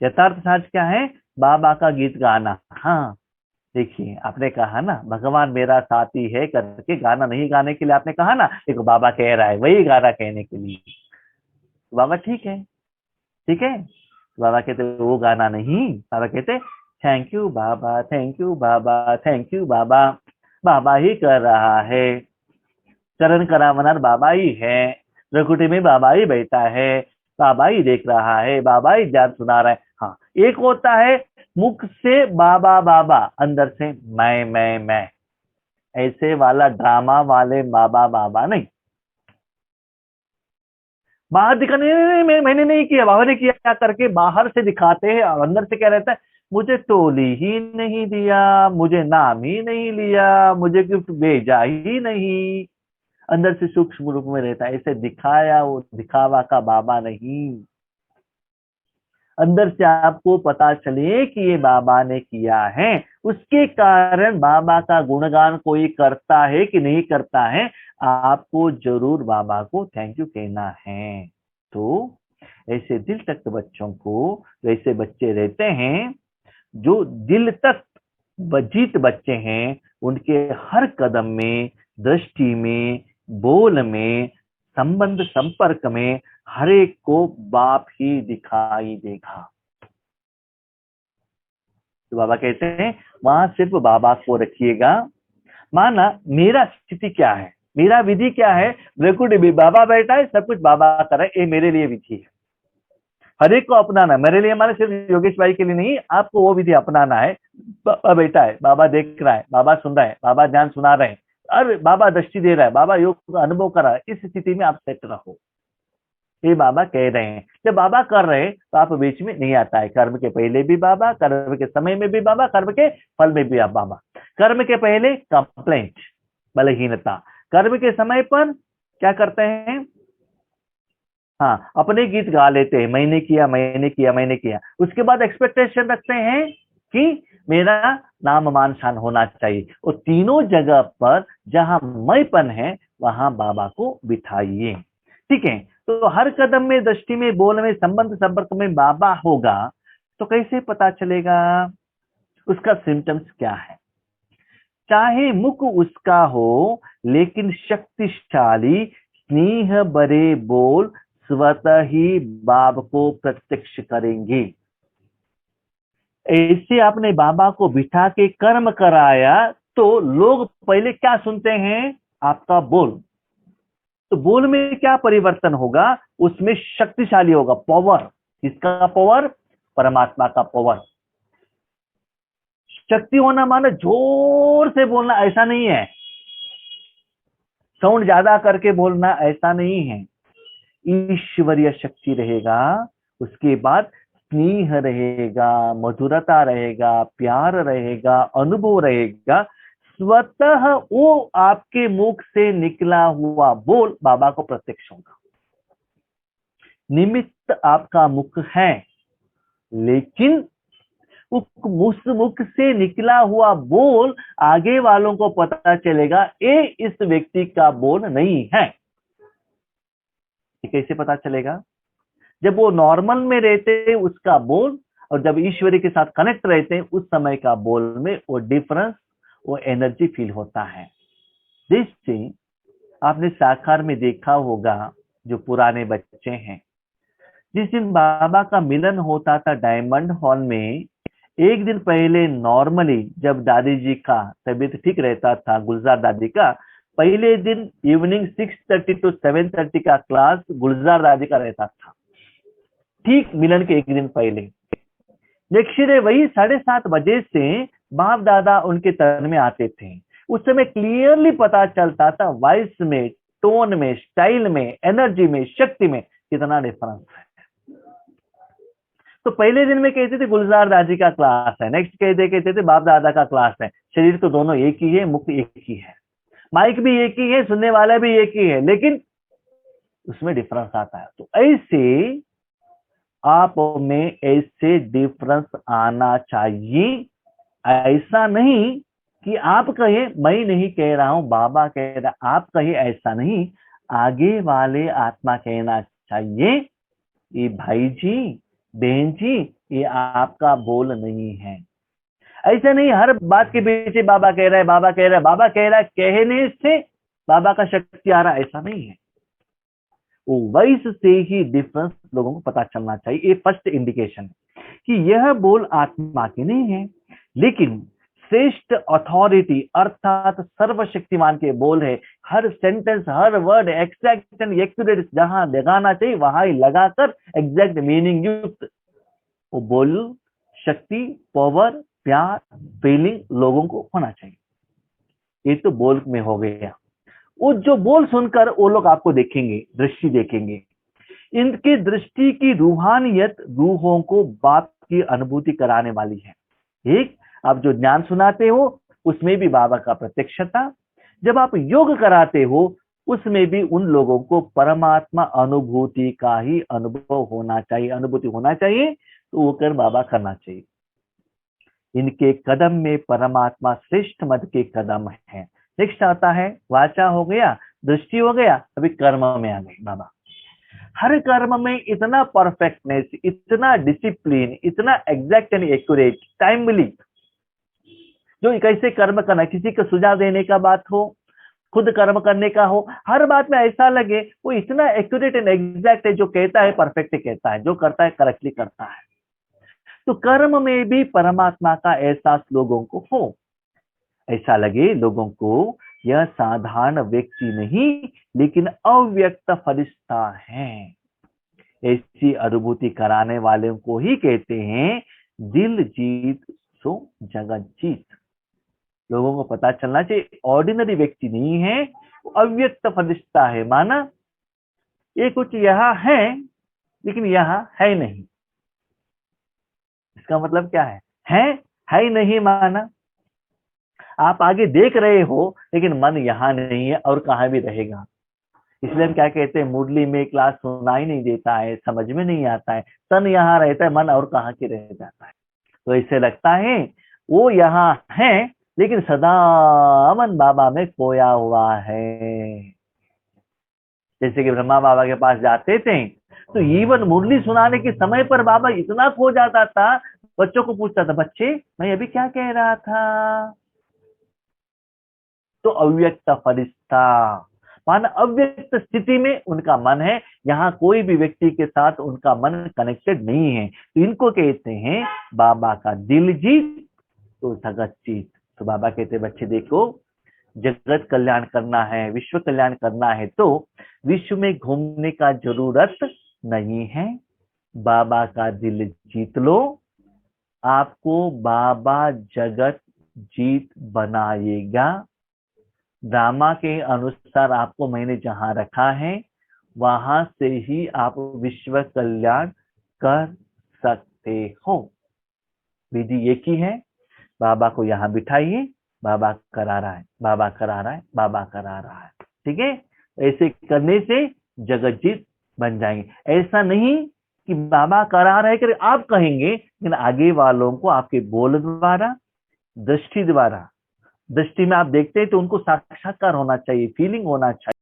यथार्थ साज क्या है, बाबा का गीत गाना। हाँ देखिए, आपने कहा ना भगवान मेरा साथी है करके गाना नहीं गाने के लिए आपने कहा ना, देखो बाबा कह रहा है वही गाना कहने के लिए। बाबा ठीक है, ठीक है, बाबा कहते वो गाना नहीं, बाबा कहते थैंक यू बाबा, थैंक यू बाबा, थैंक यू बाबा, बाबा ही कर रहा है, चरण करावनर बाबा ही है, रकुटी में बाबा ही बैठा है, बाबा ही देख रहा है, बाबा ही ज्ञान सुना रहा है। हाँ, एक होता है मुख से बाबा बाबा, अंदर से मैं, ऐसे वाला ड्रामा वाले बाबा बाबा नहीं। बाहर दिखाने मैंने नहीं किया, बाबा ने किया क्या करके बाहर से दिखाते हैं, और अंदर से क्या रहता है, मुझे टोली ही नहीं दिया, मुझे नाम ही नहीं लिया, मुझे गिफ्ट भेजा ही नहीं। अंदर से सूक्ष्म रूप में रहता है, ऐसे दिखाया वो दिखावा का बाबा नहीं। अंदर से आपको पता चले कि ये बाबा ने किया है, उसके कारण बाबा का गुणगान कोई करता है कि नहीं करता है, आपको जरूर बाबा को थैंक यू कहना है। तो ऐसे दिल तक बच्चों को, वैसे बच्चे रहते हैं जो दिल तक जीत बच्चे हैं, उनके हर कदम में, दृष्टि में, बोल में, संबंध संपर्क में हर एक को बाप ही दिखाई देगा। तो बाबा कहते हैं वहां सिर्फ बाबा को रखिएगा। माना मेरा स्थिति क्या है, मेरा विधि क्या है, ब्रेकुड भी बाबा बैठा है, सब कुछ बाबा कर रहा है, ये मेरे लिए विधि है। हर एक को अपनाना, मेरे लिए हमारे सिर्फ योगेश भाई के लिए नहीं, आपको वो विधि अपनाना है। बाबा बैठा है, बाबा देख रहा है, बाबा सुन रहा है, बाबा ज्ञान सुना रहे हैं, और बाबा दृष्टि दे रहा है, बाबा योग का अनुभव कर रहा है। इस स्थिति में आप सेट रहो, ये बाबा कह रहे हैं। जब बाबा कर रहे हैं तो आप बीच में नहीं आता है। कर्म के पहले भी बाबा, कर्म के समय में भी बाबा, कर्म के फल में भी आप बाबा। कर्म के पहले कंप्लेंट, बलहीनता, कर्म के समय पर क्या करते हैं, हाँ अपने गीत गा लेते हैं, मैंने किया मैंने किया मैंने किया। उसके बाद एक्सपेक्टेशन रखते हैं कि मेरा नाम मान शान होना चाहिए। और तीनों जगह पर जहां मैंपन है वहां बाबा को बिठाइए। ठीक है, तो हर कदम में, दृष्टि में, बोल में, संबंध संपर्क में बाबा होगा, तो कैसे पता चलेगा, उसका सिम्टम्स क्या है। चाहे मुख उसका हो, लेकिन शक्तिशाली स्नेह भरे बोल स्वतः ही बाप को प्रत्यक्ष करेंगे। ऐसे आपने बाबा को बिठा के कर्म कराया, तो लोग पहले क्या सुनते हैं, आपका बोल। तो बोल में क्या परिवर्तन होगा, उसमें शक्तिशाली होगा, पावर। किसका पावर, परमात्मा का पावर। शक्ति होना माने जोर से बोलना ऐसा नहीं है, साउंड ज्यादा करके बोलना ऐसा नहीं है। ईश्वरीय शक्ति रहेगा, उसके बाद स्नेह रहेगा, मधुरता रहेगा, प्यार रहेगा, अनुभव रहेगा। स्वतः वो आपके मुख से निकला हुआ बोल बाबा को प्रत्यक्ष होगा। निमित्त आपका मुख है, लेकिन उस मुख से निकला हुआ बोल आगे वालों को पता चलेगा ये इस व्यक्ति का बोल नहीं है। कैसे पता चलेगा, जब वो नॉर्मल में रहते हैं उसका बोल, और जब ईश्वरी के साथ कनेक्ट रहते हैं उस समय का बोल में वो डिफरेंस, वो एनर्जी फील होता है। जैसे आपने साकार में देखा होगा, जो पुराने बच्चे हैं। जिस दिन बाबा का मिलन होता था डायमंड हॉल में, एक दिन पहले नॉर्मली जब दादी जी का तबीयत ठीक रहता था, गुलजार दादी का, पहले दिन इवनिंग 6:30 to 7:30 का क्लास गुलजार दादी का रहता था, ठीक मिलन के एक दिन पहले। नेक्स्ट डे वही 7:30 बजे से बाप दादा उनके तन में आते थे। उस समय क्लियरली पता चलता था वॉइस में, टोन में, स्टाइल में, एनर्जी में, शक्ति में कितना डिफरेंस है। तो पहले दिन में कहते थे गुलजार दादी का क्लास है, नेक्स्ट कहते थे बाप दादा का क्लास है। शरीर तो दोनों एक ही है, मुख एक ही है, माइक भी एक ही है, सुनने वाला भी एक ही है, लेकिन उसमें डिफरेंस आता है। तो ऐसे आप में ऐसे डिफरेंस आना चाहिए। ऐसा नहीं कि आप कहे मैं नहीं कह रहा हूं, बाबा कह रहा, आप कहे, ऐसा नहीं, आगे वाले आत्मा कहना चाहिए ये भाई जी, बहन जी, ये आपका बोल नहीं है। ऐसा नहीं हर बात के पीछे बाबा कह रहा है, बाबा कह रहा है, बाबा कह रहा है, कहने से बाबा का शक्ति आ रहा है, ऐसा नहीं है। वो वॉइस से ही डिफरेंस लोगों को पता चलना चाहिए। ये फर्स्ट इंडिकेशन कि यह बोल आत्मा की नहीं है, लेकिन श्रेष्ठ अथॉरिटी अर्थात सर्वशक्तिमान के बोल है। हर सेंटेंस, हर वर्ड एक्सैक्ट एंड एक्यूरेट, जहां लगाना चाहिए वहां ही लगाकर एग्जैक्ट मीनिंग युक्त वो बोल, शक्ति, पावर, प्यार, फीलिंग लोगों को होना चाहिए। ये तो बोल में हो गया। वो जो बोल सुनकर वो लोग आपको देखेंगे, दृष्टि देखेंगे। इनकी दृष्टि की रूहानियत रूहों को बाप की अनुभूति कराने वाली है। एक, आप जो ज्ञान सुनाते हो उसमें भी बाबा का प्रत्यक्षता, जब आप योग कराते हो उसमें भी उन लोगों को परमात्मा अनुभूति का ही अनुभव होना चाहिए, अनुभूति होना चाहिए, तो वो कर बाबा करना चाहिए। इनके कदम में परमात्मा श्रेष्ठ मद के कदम है। नेक्स्ट आता है वाचा हो गया, दृष्टि हो गया, अभी कर्म में आ गए बाबा। हर कर्म में इतना परफेक्टनेस, इतना डिसिप्लिन, इतना एग्जैक्ट एंड एक्यूरेट, टाइमली, जो कैसे कर्म करना, किसी को सुझाव देने का बात हो, खुद कर्म करने का हो, हर बात में ऐसा लगे वो इतना एक्यूरेट एंड एग्जैक्ट है, जो कहता है परफेक्ट कहता है, जो करता है करेक्टली करता है। तो कर्म में भी परमात्मा का एहसास लोगों को हो, ऐसा लगे लोगों को यह साधारण व्यक्ति नहीं लेकिन अव्यक्त फरिश्ता है। ऐसी अनुभूति कराने वाले को ही कहते हैं दिल जीत सो जगत जीत। लोगों को पता चलना चाहिए ऑर्डिनरी व्यक्ति नहीं है, अव्यक्त फरिश्ता है। माना ये कुछ यहाँ है लेकिन यहाँ है नहीं। इसका मतलब क्या है ही नहीं। माना आप आगे देख रहे हो लेकिन मन यहाँ नहीं है, और कहाँ भी रहेगा। इसलिए हम क्या कहते हैं, मुरली में क्लास सुनाई नहीं देता है, समझ में नहीं आता है, तन यहाँ रहता है, मन और कहाँ के रह जाता है। तो इससे लगता है वो यहाँ है लेकिन सदा मन बाबा में खोया हुआ है। जैसे कि ब्रह्मा बाबा के पास जाते थे तो इवन मुरली सुनाने के समय पर बाबा इतना खो जाता था, बच्चों को पूछता था, बच्चे मैं अभी क्या कह रहा था। तो अव्यक्त फरिश्ता मान अव्यक्त स्थिति में उनका मन है, यहाँ कोई भी व्यक्ति के साथ उनका मन कनेक्टेड नहीं है। तो इनको कहते हैं बाबा का दिल जीत तो जगत जीत। तो बाबा कहते हैं बच्चे देखो, जगत कल्याण करना है, विश्व कल्याण करना है तो विश्व में घूमने का जरूरत नहीं है, बाबा का दिल जीत लो, आपको बाबा जगत जीत बनाएगा। ड्रामा के अनुसार आपको मैंने जहां रखा है वहां से ही आप विश्व कल्याण कर सकते हो। विधि एक ही है, बाबा को यहाँ बिठाइए, बाबा करा रहा है, बाबा करा रहा है, बाबा करा रहा है। ठीक है, ऐसे करने से जगत जीत बन जाएंगे। ऐसा नहीं कि बाबा करा रहे कर आप कहेंगे, लेकिन आगे वालों को आपके बोल द्वारा, दृष्टि द्वारा, दृष्टि में आप देखते हैं तो उनको साक्षात्कार होना चाहिए, फीलिंग होना चाहिए।